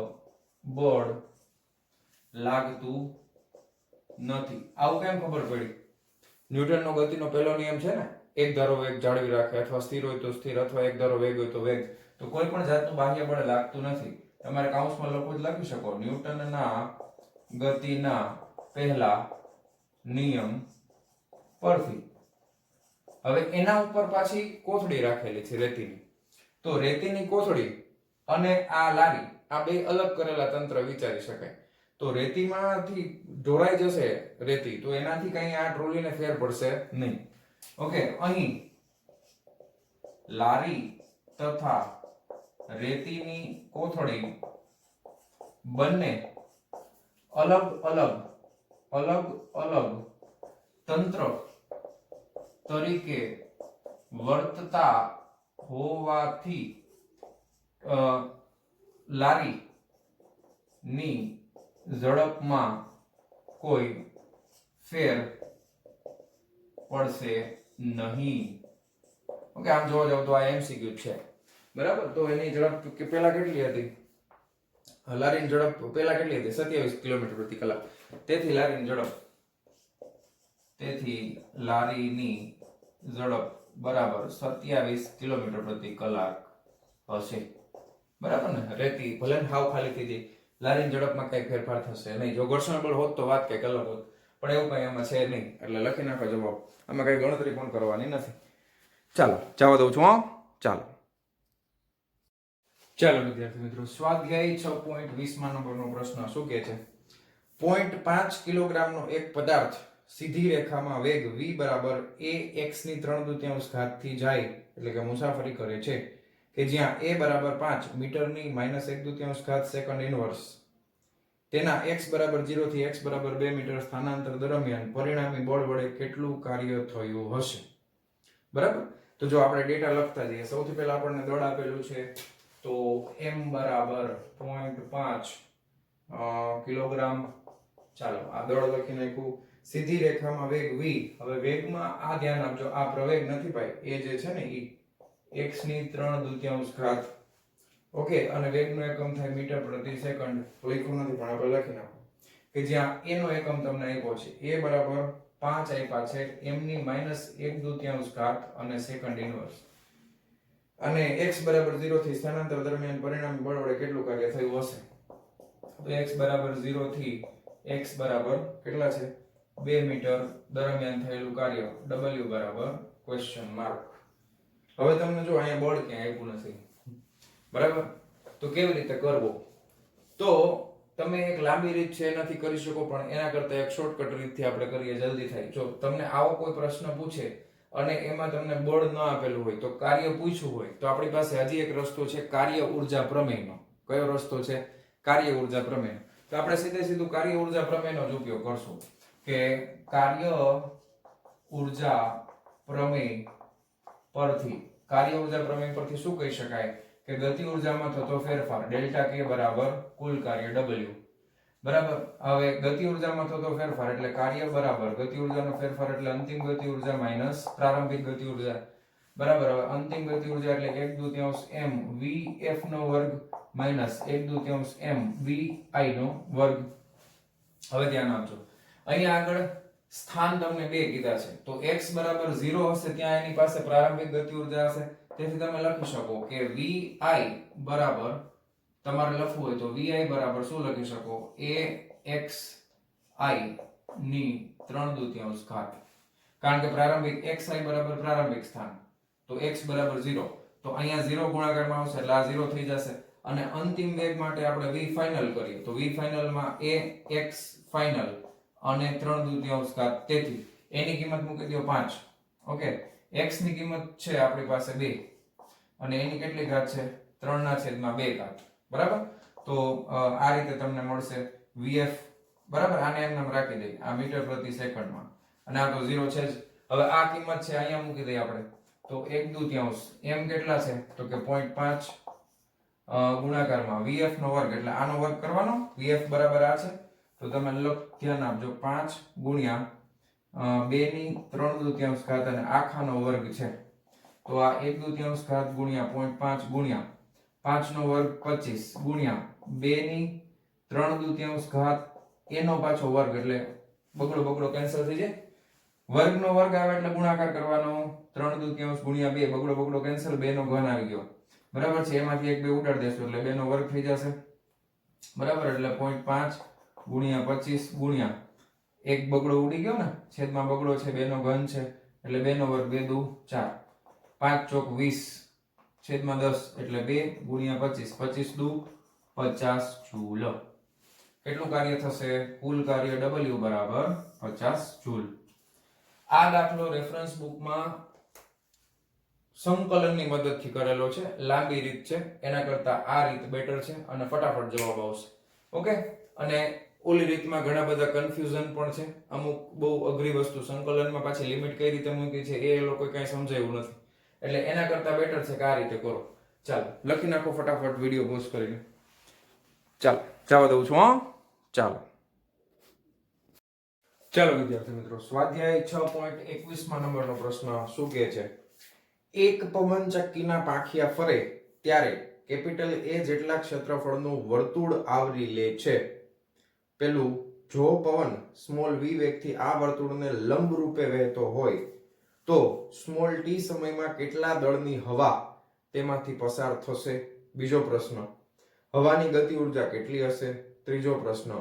A: બળ લાગતું નથી. આવું કેમ ખબર પડી? ન્યૂટનનો ગતિનો પહેલો નિયમ છે ને, એક ધારો વેગ જાળવી રાખે, અથવા સ્થિર હોય તો સ્થિર, અથવા એક ધારો વેગ હોય તો વેગ. તો કોઈ પણ જાતનું બાહ્ય બળ લાગતું નથી. તમારે કાઉન્સમાં લખી શકો ન્યૂટનના ગતિના પહેલા નિયમ પરથી. હવે એના ઉપર પાછી કોથળી રાખેલી છે રેતીની, તો રેતીની કોથળી અને આ લારી, આ બે અલગ કરેલા તંત્ર વિચારી શકાય. તો રેતીમાંથી ઢોળાઈ જશે રેતી, તો એનાથી કઈ આ ટ્રોલીને ફેર પડશે નહીં. ઓકે, અહીં લારી તથા રેતીની કોથળી બંને અલગ અલગ તંત્ર તરીકે વર્તતા હોવાથી લારી ની ઝડપમાં કોઈ ફેર પડશે નહીં. ઓકે, આમ જોવા જાવ તો આ એમસીક્યુ છે. બરાબર? તો એની ઝડપ પહેલા કેટલી હતી? લારીની ઝડપ પહેલા કેટલી હતી? 27 કિલોમીટર પ્રતિ કલાક. તેથી લારીની ઝડપ બરાબર 27 કિલોમીટર પ્રતિ કલાક હશે. બરાબર ને? રેતી ભલે હાવ ખાલી થઈ જાય, લારીની ઝડપમાં કઈ ફેરફાર થશે નહીં. જો ઘર્ષણ બળ હોત તો વાત કઈક અલગ હોત, પણ એવું કઈ આમાં છે નહીં, એટલે લખી નાખો જવાબ. આમાં કઈ ગણતરી પણ કરવાની નથી. ચાલો જવા દઉં છું. ચાલો વિદ્યાર્થી મિત્રો, સ્વાધ્યાય 6.20 નંબરનો પ્રશ્ન શું કહે છે? 0.5 કિલોગ્રામનો એક પદાર્થ સીધી રેખામાં વેગ v બરાબર a x ની 3/4 ઘાતથી જાય, એટલે કે મુસાફરી કરે છે. કે જ્યાં a બરાબર 5 મીટરની -1/2 સેકન્ડ ઇનવર્સ તેના x બરાબર 0 થી x બરાબર 2 મીટર સ્થાનાંતર દરમિયાન પરિણામી બળ વડે કેટલું કાર્ય થયું હશે. બરાબર. તો જો આપણે ડેટા લખતા જઈએ, સૌથી પહેલા આપણને દળ આપેલું છે તો m બરાબર 0.5 કિલોગ્રામ. ચાલો આ દળ લખી નાખ્યું. સીધી રેખામાં વેગ v. હવે વેગમાં આ ધ્યાન આપજો, આ પ્રવેગ નથી ભાઈ, એ જે છે ને ઈ x ની 3/2 ઘાત. ઓકે, અને વેગનો એકમ થાય મીટર પ્રતિ સેકન્ડ. લખ્યું નથી પણ આપણે લખી નાખો કે જ્યાં a નો એકમ તમને આપ્યો છે, a બરાબર 5 આપ્યા છે, m ની -1/2 ઘાત અને સેકન્ડ ઇનવર્સ, અને x બરાબર 0 થી સ્થાનાંતર દરમિયાન પરિણામી બળ વડે કેટલું કાર્ય થયું હશે. તો x બરાબર 0 થી x બરાબર કેટલા છે 2 મીટર દરમિયાન થયેલું કાર્ય w બરાબર ક્વેશ્ચન માર્ક. હવે તમને જો અહીંયા બળ ક્યાં આપ્યું નથી, બરાબર, તો કેવી રીતે કરવો? તો તમે એક લાંબી રીત છે એનાથી કરી શકો, પણ એના કરતા એક શોર્ટકટ રીતથી આપણે કરીએ, જલ્દી થાય. જો તમને આવો કોઈ પ્રશ્ન પૂછે અને એમાં તમને બળ ન આપેલું હોય, તો કાર્ય પૂછ્યું હોય, તો આપણી પાસે હજી એક રસ્તો છે કાર્ય ઊર્જા પ્રમેયનો. કયો રસ્તો છે? કાર્ય ઊર્જા પ્રમેય. તો આપણે સીધું કાર્ય ઊર્જા પ્રમેયનો જ ઉપયોગ કરશું કે કાર્ય ઊર્જા પ્રમેય પરથી શું કહી શકાય કે ગતિ ઊર્જામાં થતો ફેરફાર ડેલ્ટા k બરાબર કુલ કાર્ય w. બરાબર. હવે ગતિ ઊર્જામાં થતો ફેરફાર એટલે કાર્ય બરાબર ગતિ ઊર્જાનો ફેરફાર એટલે અંતિમ ગતિ ઊર્જા માઈનસ પ્રારંભિક ગતિ ઊર્જા. બરાબર. હવે અંતિમ ગતિ ઊર્જા એટલે 1/2 m vf નો વર્ગ માઈનસ 1/2 m vi નો વર્ગ. હવે ધ્યાન આપજો, અહીંયા આગળ સ્થાન તમને બે કીધા છે, તો x બરાબર 0 હશે ત્યાં એની પાસે પ્રારંભિક ગતિ ઊર્જા હશે, તેથી તમે લખી શકો કે vi બરાબર, તમારે લખવું હોય તો vi બરાબર શું લખી શકો, axi ની 3/2 ઘાત. કારણ કે પ્રારંભિક xi બરાબર પ્રારંભિક સ્થાન, તો x બરાબર 0, તો અહીંયા 0 ગુણાકારમાં આવશે એટલે આ 0 થઈ જશે. અને અંતિમ વેગ માટે આપણે v ફાઇનલ કરીએ તો v ફાઇનલ માં ax ફાઇનલ અને 3/2 ઘાત, તેથી એની કિંમત મૂકી દો 5. ઓકે, x ની કિંમત છે આપણી પાસે 2 અને એની કેટલી ઘાત છે 3/2 ઘાત. બરાબર. તો આ રીતે તમને મળશે vf. બરાબર. આને એમ નામ રાખી દઈએ, આ મીટર પ્રતિ સેકન્ડમાં, અને આ તો 0 છે જ. હવે આ કિંમત છે અહીંયા મૂકી દઈએ આપણે, તો 1/2 m કેટલા છે તો કે 0.5 ગુણાકારમાં vf નો વર્ગ એટલે આનો વર્ગ કરવાનો, vf બરાબર આ છે, તો તમે ધ્યાન આપજો 5 ગુણ્યા 2 ની 3/2 ઘાત અને આખાનો વર્ગ છે, તો આ 1/2 ઘાત ગુણ્યા 0.5 ગુણ્યા 5 નો વર્ગ 25 ગુણ્યા 2 ની 3/2 ઘાત એનો પાછો વર્ગ, એટલે બગડો કેન્સલ થઈ જાય. વર્ગનો વર્ગ આવે એટલે ગુણાકાર કરવાનો, 3/2 ગુણ્યા 2 બગડો કેન્સલ, 2 નો ઘન આવી ગયો. બરાબર છે, એમાંથી એક 2 ઉડાડી દેશું એટલે 2 નો વર્ગ થઈ જશે. બરાબર. એટલે 0.5 ગુણ્યા 25 ગુણ્યા એક બગડો ઉડી ગયો ને, છેદમાં બગડો છે, 2 નો ઘન છે એટલે 2 નો વર્ગ 2 દુ 4, 5 ચોક 20 છેદમાં 10 એટલે 2 ગુણ્યા 25, 25 દુ 50 જૂલ. કેટલું કાર્ય થશે? કુલ કાર્ય w બરાબર 50 જૂલ. આ દાખલો રેફરન્સ બુકમાં સંકલનની મદદથી કરેલો છે, લાંબી રીત છે, એના કરતા આ રીત બેટર છે અને ફટાફટ જવાબ આવશે. ઓકે. અને ઓલી રીતમાં ઘણા બધા કન્ફ્યુઝન પણ છે, અમુક બહુ અઘરી વસ્તુ સંકલનમાં પાછી લિમિટ કઈ રીતે મૂકી છે એ લોકો કઈ સમજાયું નથી, એટલે એના કરતા બેટર છે કે આ રીતે કરો. ચાલો લખી નાખો ફટાફટ વિડિયો પોઝ કરીને. ચાલો જવા દઉં છું. ચાલો વિદ્યાર્થી મિત્રો, સ્વાધ્યાય 6.21 નંબરનો પ્રશ્ન શું કહે છે? એક પવનચક્કીના પાંખિયા ફરે ત્યારે કેપિટલ A જેટલા ક્ષેત્રફળનું વર્તુળ આવરી લે છે. પેલું, જો પવન સ્મોલ v વેગથી આ વર્તુળને લંબ રૂપે વહેતો હોય તો સ્મોલ t સમયમાં કેટલા દળની હવા તેમાંથી પસાર થશે? બીજો પ્રશ્ન, હવાની ગતિ ઊર્જા કેટલી હશે? ત્રીજો પ્રશ્ન,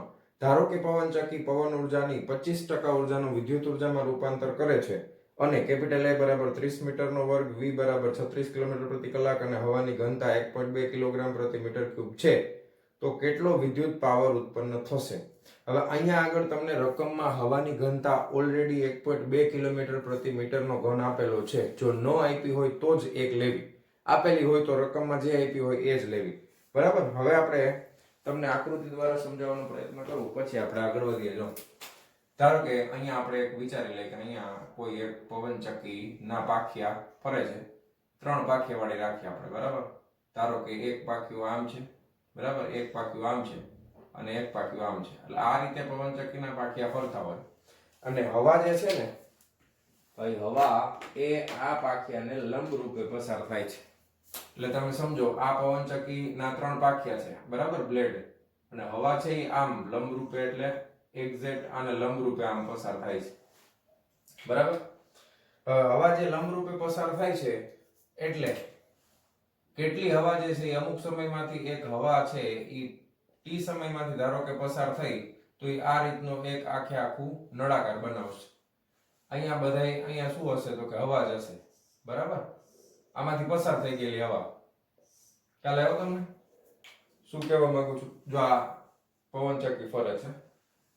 A: ધારો કે પવનચક્કી પવન ઊર્જાની 25% ઊર્જાનું વિદ્યુત ઊર્જામાં રૂપાંતર કરે છે અને કેપિટલ A બરાબર 30 મીટરનો વર્ગ, v બરાબર 36 કિલોમીટર પ્રતિ કલાક અને હવાની ઘનતા 1.2 કિલોગ્રામ પ્રતિ મીટર ક્યુબ છે, તો કેટલો વિદ્યુત પાવર ઉત્પન્ન થશે? હવે અહીંયા આગળ તમને રકમમાં હવાની ઘનતા ઓલરેડી 1.2 કિલોમીટર પ્રતિ મીટરનો ઘન આપેલો છે, જો ન આપી હોય તો જ એક લેવી, આપેલી હોય તો રકમમાં જે આપી હોય એ જ લેવી. બરાબર. હવે આપણે તમને આકૃતિ દ્વારા સમજાવવાનો પ્રયત્ન કરું, પછી આપણે આગળ વધીએ. જો ધારો કે અહીંયા આપણે એક વિચારી લઈએ કે અહીંયા કોઈ એક પવનચક્કી ના પાખિયા ફરે છે. 3 પાખિયા વાળી રાખીએ આપણે. બરાબર. ધારો કે એક પાખિયું આમ છે, બરાબર, એક પાખિયું આમ છે અને એક પાખિયું આમ છે. એટલે આ રીતે પવનચક્કીના પાખિયા ફરતા હોય અને હવા જે છે ને ભાઈ, હવા એ આ પાખિયાને લંબ રૂપે પસાર થાય છે. એટલે તમે સમજો આ પવનચક્કીના 3 પાખિયા છે, બરાબર, બ્લેડ, અને હવા છે એ આમ લંબ રૂપે એટલે એક્ઝેક્ટ આને લંબ રૂપે આમ પસાર થાય છે. બરાબર. હવા જે લંબ રૂપે પસાર થાય છે એટલે કેટલી હવા જે છે એ અમુક સમયમાંથી એક હવા છે એ ટી સમયમાંથી ધારો કે પસાર થઈ તો એ આ રીતનો એક આખે આખું નળાકાર બનાવશે. અહીંયા બધાય અહીંયા શું હશે તો કે હવા જ હશે. બરાબર. આમાંથી પસાર થઈ ગયેલી હવા. ખ્યાલ આવ્યો તમને? શું કહેવા માંગુ છું? જો આ પવનચક્કી ફરે છે,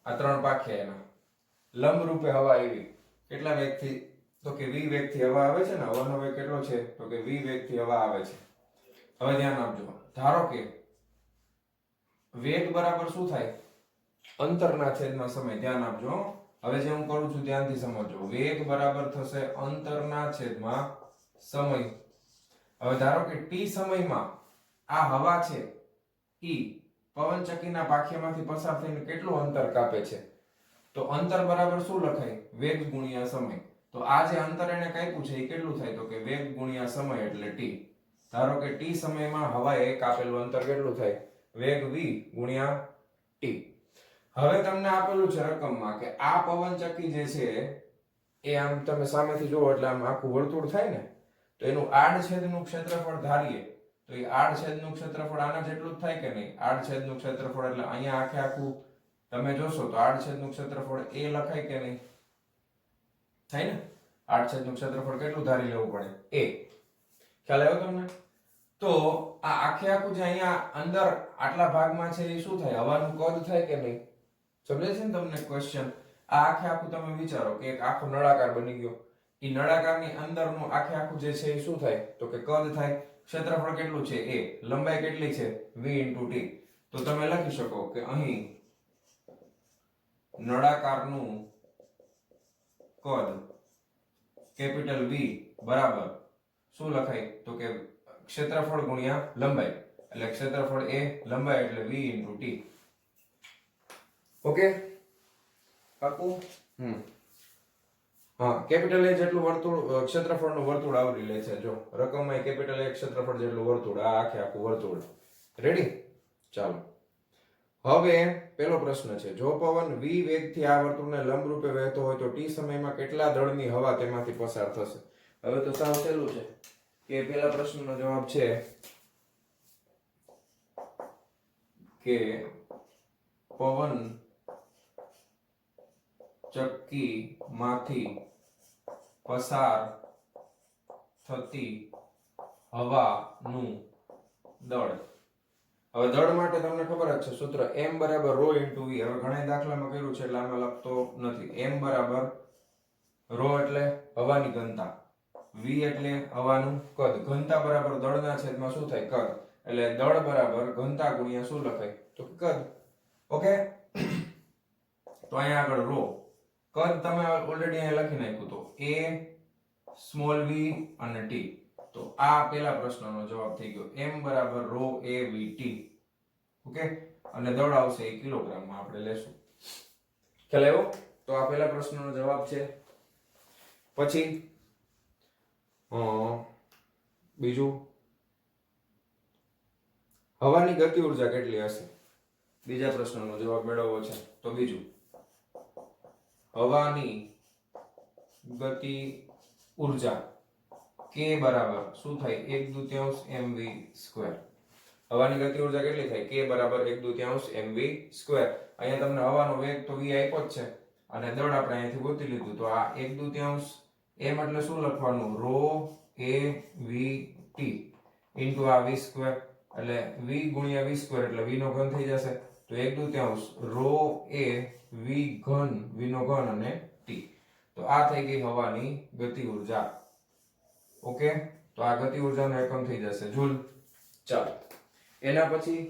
A: આ 3 પાખિયા એના લંબ રૂપે હવા આવી. કેટલા વેગથી તો કે v વેગથી હવા આવે છે ને. હવાનો વેગ કેટલો છે તો કે v વેગથી હવા આવે છે. હવે ધ્યાન આપજો. ધારો કે વેગ બરાબર શું થાય? અંતરના છેદમાં સમય. ધ્યાન આપજો. હવે જે હું કરું છું ધ્યાનથી સમજજો. વેગ બરાબર થશે અંતરના છેદમાં સમય. હવે ધારો કે t સમયમાં આ હવા છે ઈ પવનચક્કીના પાખિયામાંથી પસાર થઈને કેટલું અંતર કાપે છે? તો અંતર બરાબર શું લખાય? વેગ ગુણ્યા સમય. તો આ જે અંતર એને કાપ્યું છે એ કેટલું થાય તો કે વેગ ગુણ્યા સમય એટલે t. ધારો કે t સમયમાં હવાએ કાપેલું અંતર કેટલું થાય? વેગ v ગુણ્યા t. હવે તમને આપેલું છે રકમમાં કે આ પવનચક્કી જે છે એ આમ તમે સામેથી જુઓ એટલે આમ આખું વર્તુળ થાય ને, તો એનું આડછેદનું ક્ષેત્રફળ ધારીએ તો એ આડછેદનું ક્ષેત્રફળ આના જેટલું જ થાય કે નહીં? આડછેદનું ક્ષેત્રફળ એટલે અહીંયા આખે આખું તમે જોશો તો આડછેદનું ક્ષેત્રફળ એ લખાય કે નહીં? થાય ને? આડછેદનું ક્ષેત્રફળ કેટલું ધારી લેવું પડે? a. ખ્યાલ આવ્યો તમને? તો આ આખે આખું જે અહીંયા અંદર આટલા ભાગમાં છે એ શું થાય? હવાનું કદ થાય કે નહીં? સમજે છે ને તમને ક્વેશ્ચન? આ આખે આખું તમે વિચારો કે એક આખો નળાકાર બની ગયો. એ નળાકારની અંદરનું આખે આખું જે છે એ શું થાય તો કે કદ થાય. ક્ષેત્રફળ કેટલું છે? a. લંબાઈ કેટલી છે? v * t. તો તમે લખી શકો કે અહીં નળાકારનું કદ કેપિટલ V બરાબર શું લખાય તો કે ક્ષેત્રફળ ગુણ્યા લંબાઈ. એટલે ક્ષેત્રફળ a, લંબાઈ એટલે v * t. ઓકે? પાકું? હા, કેપિટલ A જેટલું વર્તુળ ક્ષેત્રફળનું વર્તુળ આવરી લે છે. જો રકમમાં કેપિટલ A ક્ષેત્રફળ જેટલું વર્તુળ, આ આખે આખું વર્તુળ. રેડી? ચાલો. હવે પહેલો પ્રશ્ન છે, જો પવન v વેગથી આ વર્તુળને લંબ રૂપે વહેતો હોય તો t સમયમાં કેટલા દળની હવા તેમાંથી પસાર થશે? હવે તો સાવ સહેલું છે કે પહેલા પ્રશ્નનો જવાબ છે કે પવન ચક્કીમાંથી પસાર થતી હવાનું દળ. હવે દળ માટે તમને ખબર જ છે સૂત્ર m = ρ * v. હવે ઘણા દાખલામાં કર્યું છે એટલે આમાં લખતો નથી. m બરાબર ρ એટલે હવાની ઘનતા, v એટલે હવાનું કદ, ઘનતા બરાબર દળના છેદમાં શું થાય? કદ. એટલે દળ બરાબર ઘનતા ગુણ્યા શું લખાય તો કદ. ઓકે? તો અહીંયા આગળ ρ કદ તમે ઓલરેડી અહીંયા લખી નાખ્યું તો a સ્મોલ v અને t. તો આ પહેલા પ્રશ્નનો જવાબ થઈ ગયો. m = ρ a v t. Okay? અને દળ આવશે એ કિલોગ્રામમાં આપણે લેશું. ખ્યાલ આવ્યો? તો આ પહેલા પ્રશ્નનો જવાબ છે. પછી બીજું, હવાની ગતિ ઉર્જા કેટલી હશે? બીજા પ્રશ્નનો જવાબ મેળવવો છે તો બીજું, હવાની ગતિ ઉર્જા k બરાબર શું થાય? 1/2 mv². હવાની ગતિ ઉર્જા કેટલી થાય? k બરાબર 1/2 mv². અહીંયા તમને હવાનો વેગ તો v આપ્યો જ છે અને દળ આપણે અહીંયાથી ગોતી લીધું. તો આ 1/2 m એટલે શું લખવાનું? ρ a v t ઇન્ટુ આ v². એટલે v ગુણ્યા v² એટલે v નો ઘન થઈ જશે. તો 1/2 ρ a v ઘન, v નો ઘન અને t. તો આ થઈ ગઈ હવાની ગતિ ઉર્જા. ઓકે? તો આ ગતિ ઉર્જાનો એકમ થઈ જશે જૂલ. ચાલો એના પછી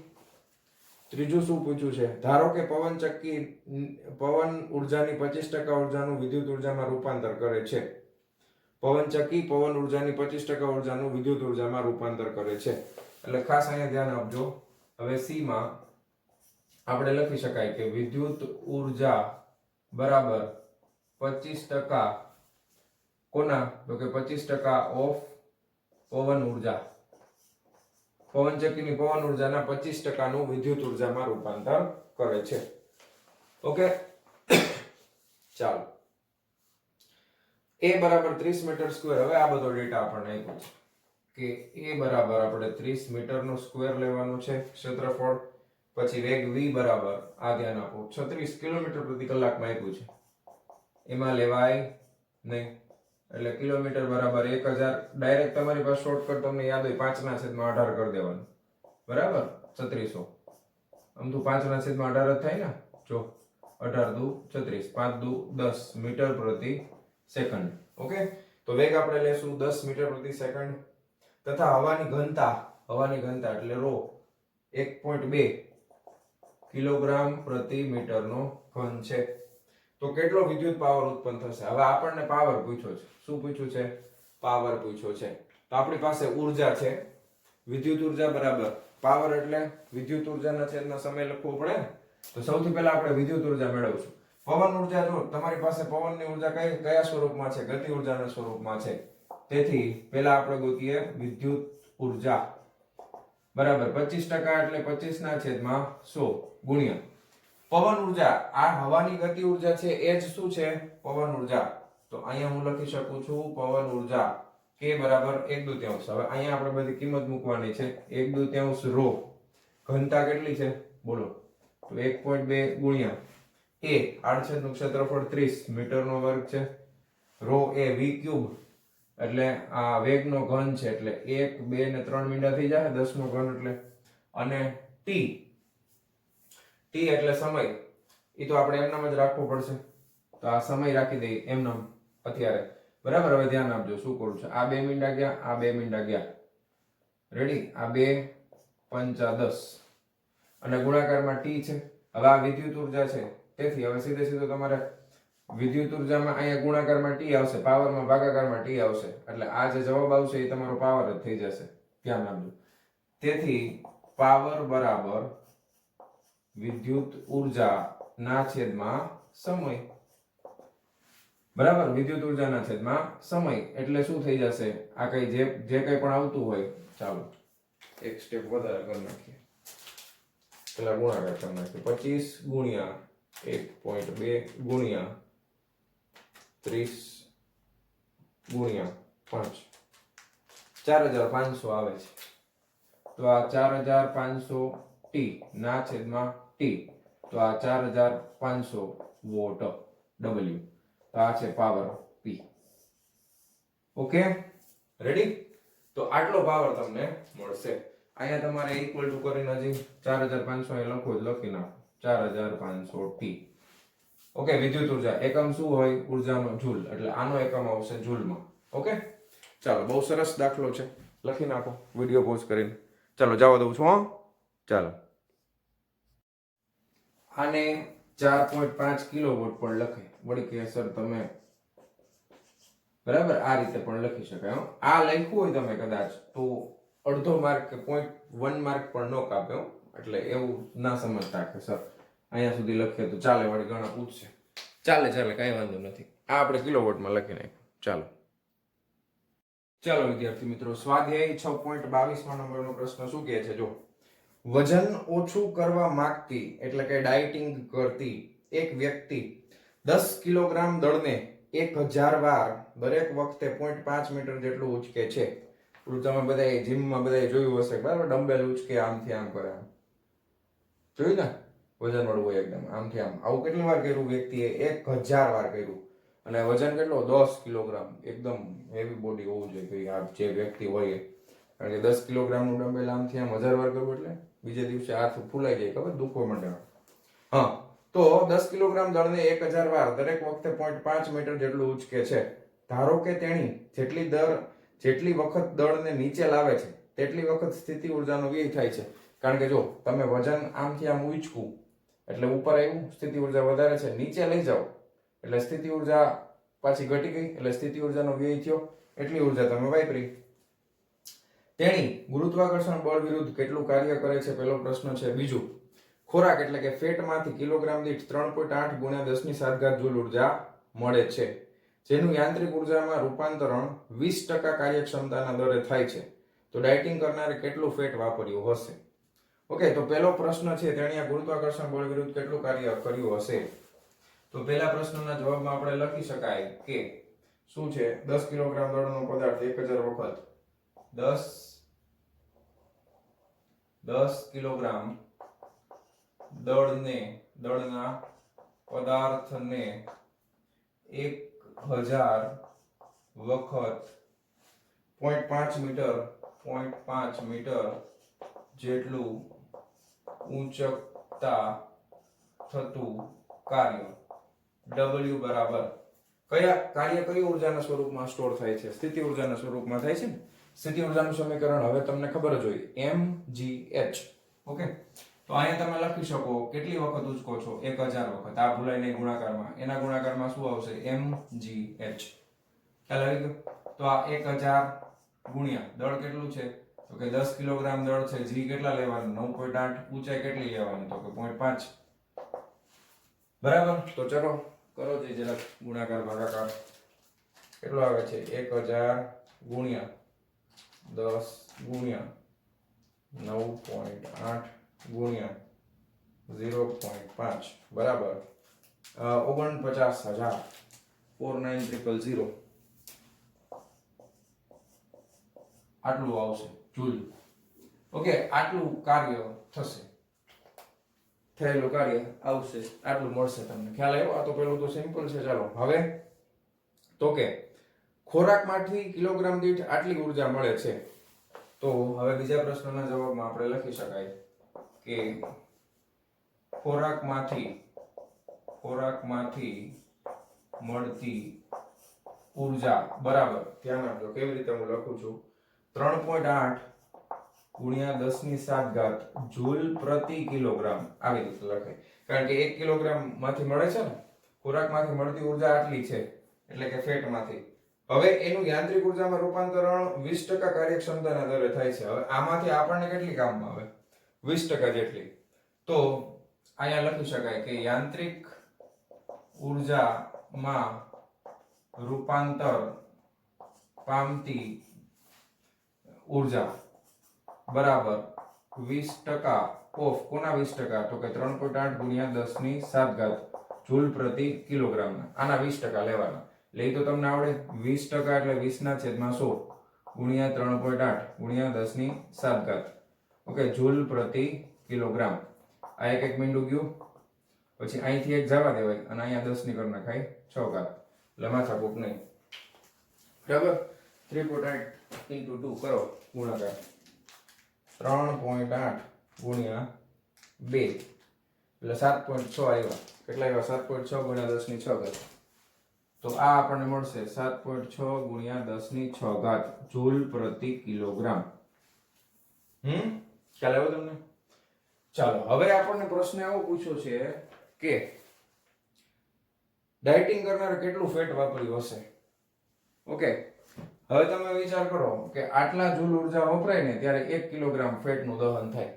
A: ત્રીજું શું પૂછ્યું છે? ધારો કે પવન ઉર્જાની 25% ઉર્જાનું વિદ્યુત ઉર્જામાં રૂપાંતર કરે છે. પવન ઉર્જાની 25% ઉર્જાનું વિદ્યુત ઉર્જામાં રૂપાંતર કરે છે. એટલે ખાસ અહીંયા ધ્યાન આપજો. હવે સી માં આપણે લખી શકાય કે વિદ્યુત ઉર્જા બરાબર 25% કોના? તો કે 25% ઓફ પવન ઉર્જા. પવનચક્કીની પવન ઉર્જાના 25% નું વિદ્યુત ઉર્જામાં રૂપાંતર કરે છે. ઓકે, ચાલો. એ બરાબર 30 મીટર સ્ક્વેર. હવે આ બધો ડેટા આપણને આપ્યો છે કે એ બરાબર આપણે 30 મીટરનો સ્ક્વેર લેવાનું છે ક્ષેત્રફળ. પછી વેગ v બરાબર આ ધ્યાન આપો 36 કિલોમીટર પ્રતિ કલાકમાં આપ્યું છે. એમાં લેવાય નહીં. એટલે કિલોમીટર બરાબર 1000. ડાયરેક્ટ તમારી પાસે શોર્ટકટ તમને યાદ હોય 5/18 કરી દેવાનું. બરાબર 3600. આમ તો 5/18 જ થાય ને. જો 18 દુ 36, 5 દુ 10 મીટર પ્રતિ સેકન્ડ. ઓકે, તો વેગ આપણે લેશું 10 મીટર પ્રતિ સેકન્ડ. તથા હવાની ઘનતા એટલે રો 1.2 કિલોગ્રામ પ્રતિ મીટરનો ઘન છે. તો કેટલો વિદ્યુત પાવર ઉત્પન્ન થશે? હવે આપણને પાવર પૂછ્યો છે. શું પૂછ્યું છે? પાવર પૂછ્યો છે. તો આપણી પાસે ઉર્જા છે. વિદ્યુત ઉર્જા બરાબર પાવર એટલે વિદ્યુત ઉર્જાના છેદમાં સમય લખવો પડે ને. તો સૌથી પહેલા આપણે વિદ્યુત ઉર્જા મેળવશું. પવન ઉર્જા જો તમારી પાસે પવનની ઉર્જા કયા સ્વરૂપમાં છે? ગતિ ઉર્જાના સ્વરૂપમાં છે. તેથી પહેલા આપણે ગોતીએ વિદ્યુત ઉર્જા બરાબર 25% એટલે 25/100 ગુણ્યા પવન ઉર્જા. આ હવાની ગતિ ઉર્જા છે એ જ શું છે? પવન ઉર્જા. તો અહીંયા હું લખી શકું છું પવન ઉર્જા k બરાબર 1/2. હવે અહીંયા આપણે બધી કિંમત મૂકવાની છે. 1/2 રો. ઘનતા કેટલી છે બોલો? તો 1.2 ગુણ્યા a આડછેદનું ક્ષેત્રફળ 30 મીટરનો વર્ગ છે. રો એ v ક્યુબ એટલે આ વેગનો ઘન છે એટલે 1 2 ને 3 મીંડા થઈ જાય 10 નો ઘન એટલે. અને t એટલે સમય. એ તો આપણે એમનામ જ રાખવો પડશે. તો આ સમય રાખી દઈએ એમનામ અત્યારે. બરાબર, હવે ધ્યાન આપજો શું કરું છું. આ 2 મીંડા ગયા, આ 2 મીંડા ગયા. રેડી? આ 2 5 10 અને ગુણાકારમાં t છે. હવે આ વિદ્યુત ઉર્જા છે. તેથી હવે સીધે તમારે વિદ્યુત ઉર્જામાં અહીંયા ગુણાકારમાં t આવશે, પાવરમાં ભાગાકારમાં t આવશે. એટલે આ જે જવાબ આવશે એ તમારો પાવર જ થઈ જશે. ધ્યાન આપજો. તેથી પાવર બરાબર વિદ્યુત ઉર્જા ના છેદમાં સમય. બરાબર, વિદ્યુત ઉર્જાના છેદમાં સમય એટલે શું થઈ જશે? આ કઈ જે કઈ પણ આવતું હોય. ચાલો એક સ્ટેપ વધારે કરી નાખીએ. પેલા ગુણાકાર કરી નાખીએ. 25 ગુણ્યા 1.2 ગુણ્યા 30 ગુણ્યા 5 4500 આવે છે. તો આ 4500 t ના છેદમાં t. તો આ 4500 વોટ w. તો આ છે પાવર p. Okay, ready? તો આટલો પાવર તમને મળશે. અહીંયા તમારે ઇક્વલ ટુ કરીને હજી 4500 એ લખો જ લખી નાખો. 4500 t. ઓકે, વિદ્યુત ઉર્જા એકમ શું હોય? ઉર્જાનો જૂલ. એટલે આનો એકમ આવશે જૂલમાં. ઓકે, ચાલો બહુ સરસ દાખલો છે. લખી નાખો વિડિયો પોઝ કરીને. ચાલો જવા દઉં છું. ચાલો આને 4.5 કિલોવોટ પણ લખાય. વળી કે સર તમે બરાબર આ રીતે પણ લખી શકાય. આ લખ્યું હોય તમે કદાચ તો અડધો માર્ક કે 0.1 માર્ક પણ ન કાપે. એટલે એવું ના સમજતા કે સર અહીંયા સુધી લખીએ તો ચાલે. વળી ઘણા પૂછશે. ચાલે કઈ વાંધો નથી. આ આપણે કિલોવોટમાં લખી નાખ્યું. ચાલો વિદ્યાર્થી મિત્રો, સ્વાધ્યાય 6.22 નંબરનો પ્રશ્ન શું કહે છે? જો વજન ઓછું કરવા માંગતી એટલે કે ડાયટિંગ કરતી એક વ્યક્તિ 10 કિલોગ્રામ દળને 1000 વાર દરેક વખતે 0.5 મીટર જેટલું ઉચકે છે. તમે બધા જીમમાં બધા જોયું હશે બરાબર? ડમ્બેલ ઉચકે આમથી આમ કરે. જોયું ને? વજન વાળું હોય એકદમ આમથી આમ. આવું કેટલી વાર કર્યું વ્યક્તિએ? 1000 વાર કર્યું. અને વજન કેટલો? 10 કિલોગ્રામ. એકદમ હેવી બોડી હોવું જોઈએ આ જે વ્યક્તિ હોય. કારણ કે 10 કિલોગ્રામનું ડમ્બેલ આમથી આમ 1000 વાર કરવું એટલે બીજે દિવસે હાથ ફૂલાઈ જાય, ખબર? દુખવા માંડે. હા, તો 10 કિલોગ્રામ દળને 1000 વાર દરેક વખતે 0.5 મીટર જેટલું ઉચકે છે. ધારો કે તેણી જેટલી વખત દળને નીચે લાવે છે તેટલી વખત સ્થિતિ ઉર્જાનો વ્યય થાય છે. કારણ કે જો તમે વજન આમથી આમ ઉંચકું એટલે ઉપર આવ્યું, સ્થિતિ ઉર્જા વધારે છે, નીચે લઈ જાઓ એટલે સ્થિતિ ઉર્જા પાછી ઘટી ગઈ, એટલે સ્થિતિ ઉર્જાનો વ્યય થયો, એટલી ઉર્જા તમે વાપરી. તેણી ગુરુત્વાકર્ષણ બળ વિરુદ્ધ કેટલું કાર્ય કરે છે, પહેલો પ્રશ્ન છે. બીજું, ખોરાક એટલે કે ફેટમાંથી કિલોગ્રામ દીઠ 3.8 ગુણ્યા 10⁻⁷ જૂલ ઉર્જા મળે છે, જેનું યાંત્રિક ઉર્જામાં રૂપાંતરણ 20% કાર્યક્ષમતાના દરે થાય છે. તો ડાયટિંગ કરનારે કેટલું ફેટ વાપર્યું હશે? ઓકે, તો પહેલો પ્રશ્ન છે, તેણે ગુરુત્વાકર્ષણ બળ વિરુદ્ધ કેટલું કાર્ય કર્યું હશે? તો પહેલા પ્રશ્નના જવાબમાં આપણે લખી શકાય કે શું છે, 10 કિલોગ્રામ દળનો પદાર્થ 1000 વખત 10 કિલોગ્રામ દળના પદાર્થને 1000 વખત 0.5 મીટર જેટલું ઊંચકતા થતું કાર્ય W બરાબર કયા કાર્ય કઈ ઉર્જાના સ્વરૂપમાં સ્ટોર થાય છે? સ્થિતિ ઉર્જાના સ્વરૂપમાં થાય છે ને. સ્થિતિ ઉર્જાનું સમીકરણ હવે તમને ખબર જ હોય, mgh. ઓકે, તો અહીંયા તમે લખી શકો કેટલી વખત ઉચકો છો? 1000 વખત. આ ભૂલાય નહીં ગુણાકારમાં, એના ગુણાકારમાં શું આવશે? mgh. ખ્યાલ આવી ગયો? તો આ 1000 ગુણ્યા દળ કેટલું છે? તો કે 10 કિલોગ્રામ દળ છે, g કેટલા લેવાનું? 9.8. ઊંચાઈ કેટલી લેવાની? તો કે 0.5. બરાબર. તો ચલો કરો જે જરાક ગુણાકાર ભાગાકાર. કેટલો આવે છે? 1000 ગુણ્યા 10 ગુણ્યા 9.8 ગુણ્યા 0.5 બરાબર 49,000 49,000 આટલું આવશે જૂલ. ઓકે, આટલું કાર્ય થશે, થયેલું કાર્ય આવશે, આટલું મળશે તમને. ખ્યાલ આવ્યો? આ તો પેલું તો સિમ્પલ છે. ચાલો હવે તો કે ખોરાકમાંથી કિલોગ્રામ દીઠ આટલી ઉર્જા મળે છે. તો હવે બીજા પ્રશ્નના જવાબમાં આપણે લખી શકાય કે ખોરાકમાંથી મળતી ઉર્જા બરાબર, ધ્યાન આપજો કેવી રીતે હું લખું છું, 3.8 ગુણ્યા 10⁷ જૂલ પ્રતિ કિલોગ્રામ. આવી રીતે લખાય, કારણ કે 1 કિલોગ્રામ માંથી મળે છે ને, ખોરાકમાંથી મળતી ઉર્જા આટલી છે, એટલે કે ફેટમાંથી. હવે એનું યાંત્રિક ઉર્જામાં રૂપાંતરણ 20% કાર્યક્ષમતાના દરે થાય છે. હવે આમાંથી આપણને કેટલી કામમાં આવે? 20% જેટલી. તો અહીંયા લખી શકાય કે યાંત્રિક ઉર્જામાં રૂપાંતર પામતી ઉર્જા બરાબર 20% ઓફ કોના 20%? તો કે 3.8 ગુણ્યા 10⁷ જૂલ પ્રતિ કિલોગ્રામ. આના 20% લેવાના. એટલે તો તમને આવડે. 20% એટલે 20/100 ગુણ્યા 3.8 ગુણ્યા 10⁷. ઓકે, જૂલ પ્રતિ કિલોગ્રામ. આ એક મીંડું ગયું, પછી અહીંથી એક જવા દેવાય અને અહીંયા 10 ની કરી નાખાય 6 એટલે માથાકૂટ નહીં. બરાબર. 3.8 into 2 કરો ગુણાકાર. 3.8 ગુણ્યા 2 એટલે 7.6 આવ્યા. કેટલા આવ્યા? 7.6 ગુણ્યા 10⁶. તો આ આપણને મળશે 7.6 ગુણ્યા 10⁶ જૂલ પ્રતિ કિલોગ્રામ. ખ્યાલ આવ્યો તમને? ચાલો હવે આપણને પ્રશ્ન એવો પૂછ્યો છે કે ડાયટિંગ કરનારે કેટલું ફેટ વાપર્યું હશે? ઓકે, હવે તમે વિચાર કરો કે આટલા જૂલ ઉર્જા વપરાય ને ત્યારે 1 કિલોગ્રામ ફેટનું દહન થાય.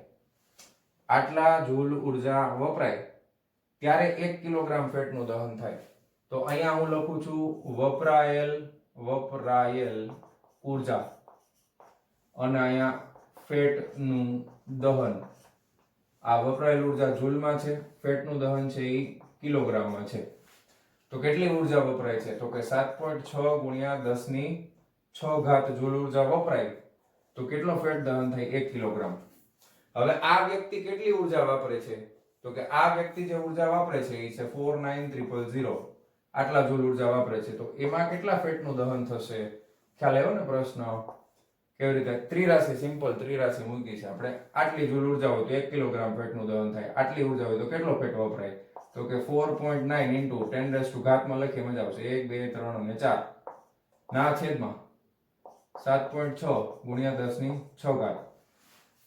A: આટલા જૂલ ઉર્જા વપરાય ત્યારે 1 કિલોગ્રામ ફેટનું દહન થાય. તો અહીંયા હું લખું છું વપરાયેલ ઉર્જા અને અહીંયા ફેટનું દહન. આ વપરાયેલ ઉર્જા જૂલમાં છે, ફેટનું દહન છે એ કિલોગ્રામમાં છે. તો કેટલી ઉર્જા વપરાય છે? તો કે 7.6 ગુણ્યા 10⁶ જૂલ ઉર્જા વપરાય તો કેટલો ફેટ દહન થાય? 1 કિલોગ્રામ. હવે આ વ્યક્તિ કેટલી ઉર્જા વાપરે છે? તો કે આ વ્યક્તિ જે ઉર્જા વાપરે છે એ છે 49,000. આટલા જૂલ ઉર્જા વાપરે છે. તો એમાં કેટલા ફેટનું દહન થશે? ખ્યાલ આવ્યો ને પ્રશ્ન? કેવી રીતે? ત્રિરાશિ, સિમ્પલ ત્રિરાશિ મૂકી છે આપણે. આટલી જૂલ ઉર્જા હોય તો 1 કિલોગ્રામ ફેટનું દહન થાય. આટલી ઉર્જા હોય તો કેટલો ફેટ વપરાય? તો કે 4.9 into 10 માં લખીએ મજા આવશે. 1 2 3 અને 4 ના છેદમાં 7.6 ગુણ્યા 10 ની 6 ઘાત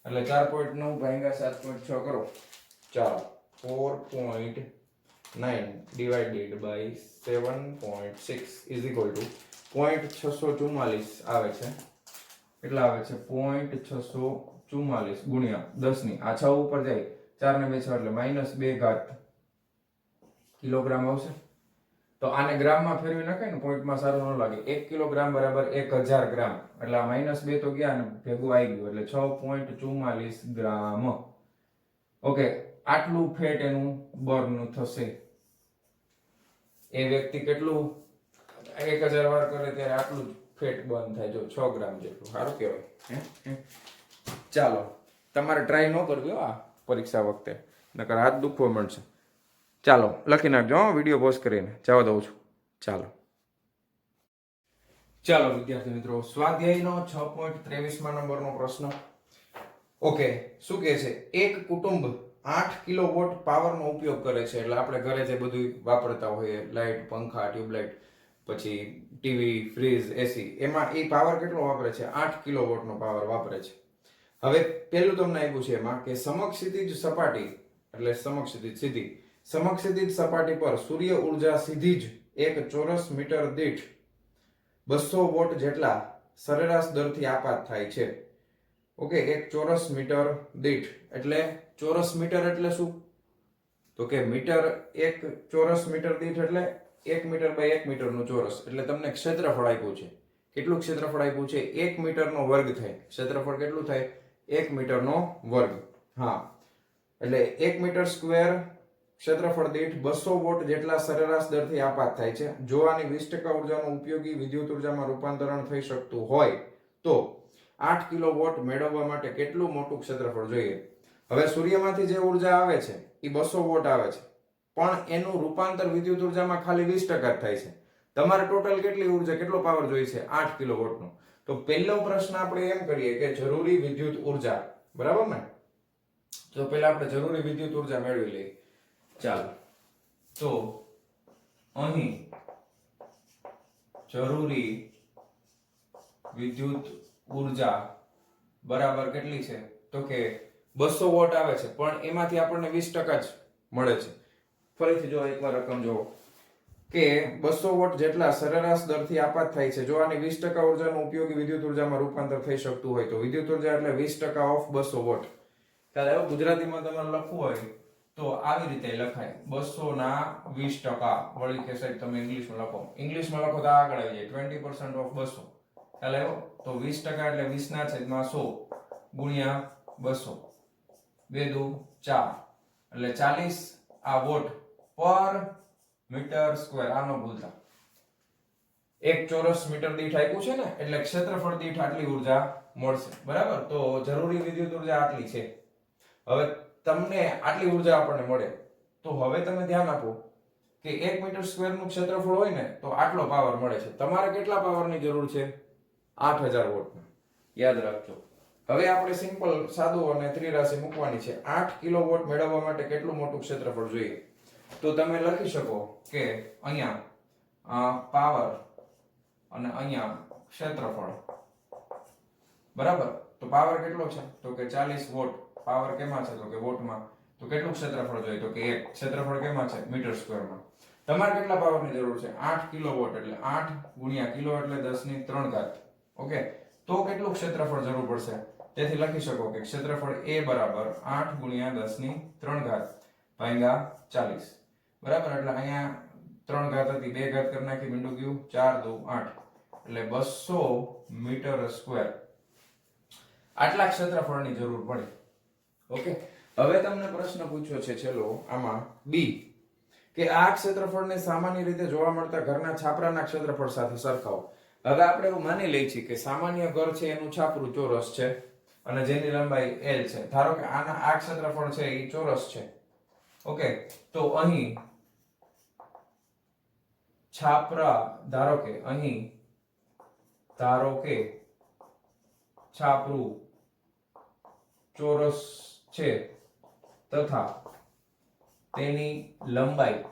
A: એટલે 4.9 ભાગ્યા 7.6 કરો. ચાલો 4.9 divided by 7.6 is equal to 0.644 આવે છે. કેટલા આવે છે? 0.644 ગુણ્યા 10 ની આ 6 ઉપર જાય 4 ને 2 6 એટલે -2 ઘાત કિલોગ્રામ આવશે. તો આને ગ્રામમાં ફેરવી નાખાય ને પોઈન્ટમાં સારું ન લાગે. 1 કિલોગ્રામ બરાબર 1000 ગ્રામ એટલે આ -2 તો ગયા ને ભેગું આવી ગયું એટલે 6.44 ગ્રામ. ઓકે, આટલું ફેટ એનું બર્ન થશે. એ વ્યક્તિ કેટલું 1000 વાર કરે ત્યારે આટલું જ ફેટ બર્ન થાય. જો 6 ગ્રામ જેટલું. સારું કહેવાય. ચાલો તમારે ટ્રાય ન કરવી આ પરીક્ષા વખતે, નકર હાથ દુખવો મળશે. ચાલો લખી નાખજો વિડીયો પોઝ કરીને. જવા દઉં છું. ચાલો વિદ્યાર્થી મિત્રો, સ્વાધ્યાયનો 6.23 નંબરનો પ્રશ્ન. ઓકે, શું કહે છે? એક કુટુંબ 8 કિલોવોટ પાવરનો ઉપયોગ કરે છે. એટલે આપણે ઘરે જે બધું વાપરતા હોઈએ, લાઇટ, પંખા, ટ્યુબલાઇટ, પછી ટીવી, ફ્રીજ, એસી, એમાં એ પાવર કેટલો વાપરે છે? 8 કિલોવોટનો પાવર વાપરે છે. હવે પેલું તમને આપ્યું છે એમાં કે સમક્ષિતિજ સપાટી એટલે સમક્ષિતિજ સપાટી પર સૂર્ય ઉર્જા સીધી જ એક ચોરસ મીટર દીઠ 200 વોટ જેટલા સરેરાશ દરથી આપાત થાય છે. ઓકે, એક ચોરસ મીટર દીઠ એટલે ચોરસ મીટર એટલે શું? તો કે મીટર, એક ચોરસ મીટર દીઠ એટલે 1 મીટર બાય 1 મીટરનું ચોરસ. એટલે તમને ક્ષેત્રફળ આપ્યું છે. કેટલું ક્ષેત્રફળ આપ્યું છે? 1 મીટરનો વર્ગ થાય. ક્ષેત્રફળ કેટલું થાય? 1 મીટરનો વર્ગ. હા, એટલે 1 મીટર સ્ક્વેર ક્ષેત્રફળ દીઠ 200 વોટ જેટલા સરેરાશ દરથી આપાત થાય છે. જો આની 20% ઉર્જાનું ઉપયોગી વિદ્યુત ઉર્જામાં રૂપાંતરણ થઈ શકતું હોય તો 8 કિલોવોટ મેળવવા માટે કેટલું મોટું ક્ષેત્રફળ જોઈએ? હવે સૂર્યમાંથી જે ઉર્જા આવે છે એ 200 વોટ આવે છે, પણ એનું રૂપાંતર વિદ્યુત ઉર્જામાં ખાલી 20% જ થાય છે. તમારે ટોટલ કેટલી ઉર્જા, કેટલો પાવર જોઈએ છે? 8 કિલોવોટનો. તો પહેલો પ્રશ્ન આપણે એમ કરીએ કે જરૂરી વિદ્યુત ઉર્જા, બરાબર ને? તો પહેલા આપણે જરૂરી વિદ્યુત ઉર્જા મેળવી લઈએ. ચાલો, તો અહીં જરૂરી વિદ્યુત ઉર્જા બરાબર કેટલી છે? તો કે 200 વોટ આવે છે, પણ એમાંથી આપણને 20% જ મળે છે. ફરીથી જો એકવાર રકમ જોવો કે 200 વોટ જેટલા સરેરાશ દરથી આપાત થાય છે. જો આની 20% ઉર્જાનું ઉપયોગી વિદ્યુત ઉર્જામાં રૂપાંતર થઈ શકતું હોય તો વિદ્યુત ઉર્જા એટલે 20% ઓફ 200 વોટ. ત્યારે હવે ગુજરાતીમાં તમારે લખવું હોય તો આવી રીતે લખાય 200 ના 20%. વળી કે સાહેબ તમે ઇંગ્લિશમાં લખો. ઇંગ્લિશમાં લખો તો આગળ આવી જાય 20% ઓફ 200. ખ્યાલ આવ્યો? તો 20% એટલે 20 ના છેદમાં 100 ગુણ્યા 200. 2 દુ 4 એટલે 40 આ વોટ પર મીટર સ્ક્વેર. આનો ભૂલતા, એક ચોરસ મીટર દીઠ આપ્યું છે ને, એટલે ક્ષેત્રફળ દીઠ આટલી ઉર્જા મળશે. બરાબર? તો જરૂરી વિદ્યુત ઉર્જા આટલી છે. હવે તમને આટલી ઉર્જા આપણને મળે તો હવે તમે ધ્યાન આપો કે 1 મીટર સ્ક્વેર નું ક્ષેત્રફળ હોય ને તો આટલો પાવર મળે છે. તમારે કેટલા પાવરની જરૂર છે? 8000 વોટ. યાદ રાખજો. હવે આપણે સિમ્પલ સાદું અને ત્રિરાશી મૂકવાની છે. 8 કિલોવોટ મેળવવા માટે કેટલું મોટું ક્ષેત્રફળ જોઈએ? તો તમે લખી શકો કે અહીંયા પાવર અને અહીંયા ક્ષેત્રફળ. બરાબર? તો પાવર કેટલો છે? તો કે 40 વોટ. પાવર કેમાં છે? તો કે વોટમાં. તો કેટલું ક્ષેત્રફળ જોઈએ? તો કે 1. ક્ષેત્રફળ કેમાં છે? મીટર સ્ક્વેરમાં. તમારે કેટલા પાવરની જરૂર છે? 8 કિલોવોટ એટલે 8 ગુણ્યા કિલો એટલે 10 ની 3 ઘાત. ઓકે, તો કેટલું ક્ષેત્રફળ જરૂર પડશે? તેથી લખી શકો કે ક્ષેત્રફળ A બરાબર 8 ગુણ્યા 10 ની 3 ઘાત ભાગ્યા 40. બરાબર? એટલે અહીંયા 3 ઘાત હતી, 2 ઘાત કરી નાખી, મીંડું ગયું, 4 દુ 8 એટલે 200 મીટર સ્ક્વેર. આટલા ક્ષેત્રફળની જરૂર પડે. ઓકે, હવે તમને પ્રશ્ન પૂછ્યો છે છેલ્લો આમાં બી કે આ ક્ષેત્રફળને સામાન્ય રીતે જોવા મળતા ઘરના છાપરાના ક્ષેત્રફળ સાથે સરખાવો. હવે આપણે એવું માની લઈએ છીએ કે સામાન્ય ઘર છે એનું છાપરું ચોરસ છે અને જેની લંબાઈ L છે. ધારો કે આના આ ક્ષેત્રફળ છે એ ચોરસ છે. ઓકે, તો અહીં છાપરા ધારો કે છાપરું ચોરસ છે તથા તેની લંબાઈ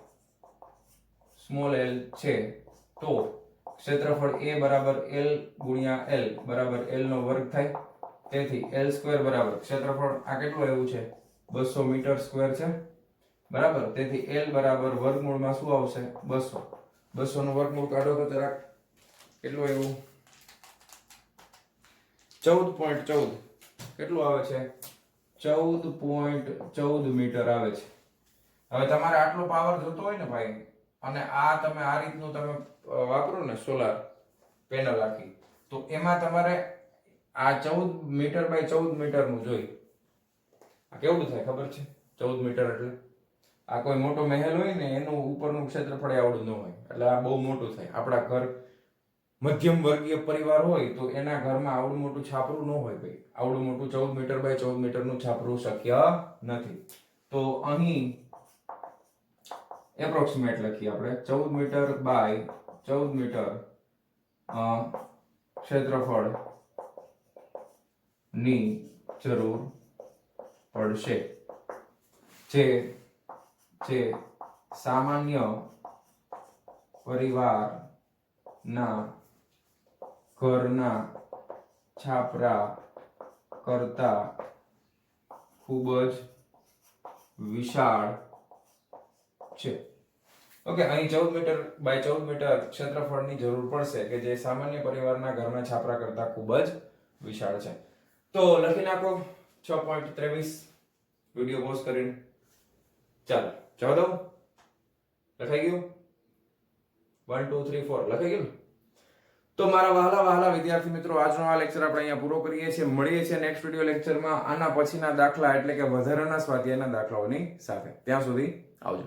A: સ્મોલ l છે, તો ક્ષેત્રફળ A બરાબર L ગુણ્યા L બરાબર L નો વર્ગ થાય. તેથી L સ્ક્વેર બરાબર ક્ષેત્રફળ આ કેટલું આવ્યું છે 200 મીટર સ્ક્વેર છે બરાબર. તેથી L બરાબર વર્ગમૂળમાં શું આવશે 200. 200 નું વર્ગમૂળ કાઢો તો જરાક કેટલું આવ્યું 14.14 કેટલું આવે છે 14.14 મીટર આવે છે. હવે તમારે આટલો પાવર જોતો હોય ને ભાઈ અને આ તમે આ રીતનું તમે વાપરો ને સોલાર પેનલ આખી તો એમાં તમારે આ 14 મીટર બાય 14 મીટર નું જોઈ. આ કેવું થાય ખબર છે 14 મીટર એટલે આ કોઈ મોટો મહેલ હોય ને એનું ઉપરનું ક્ષેત્રફળ આવડું ન હોય એટલે આ બહુ મોટું થાય. આપણા ઘર મધ્યમ વર્ગીય પરિવાર હોય તો એના ઘરમાં આવડું મોટું છાપરું ન હોય ભાઈ. આવડું મોટું 14 મીટર બાય 14 મીટર નું છાપરું શક્ય નથી. તો અહીં એપ્રોક્સિમેટ લખીએ આપણે 14 મીટર બાય 14 મીટર ક્ષેત્રફળ ની જરૂર પડશે જે સામાન્ય પરિવારના ઘરના છાપરા કરતા ખૂબ જ વિશાળ છે. ઓકે, અહીં 14 મીટર બાય 14 મીટર ક્ષેત્રફળની જરૂર પડશે કે જે સામાન્ય પરિવારના ઘરના છાપરા કરતા ખૂબ જ વિશાળ છે. તો લખી નાખો 6.23 વિડિયો પોઝ કરીને. ચાલો જવા દો. લખાઈ ગયું 1 2 3 4 લખાઈ ગયું. તો મારા વહાલા વિદ્યાર્થી મિત્રો આજનો આ લેક્ચર આપણે અહીંયા પૂરો કરીએ છીએ. મળીએ છીએ નેક્સ્ટ વિડિયો લેક્ચરમાં આના પછીના દાખલા એટલે કે વધારાના સ્વાધ્યાયના દાખલાઓની સાથે. ત્યાં સુધી આવજો.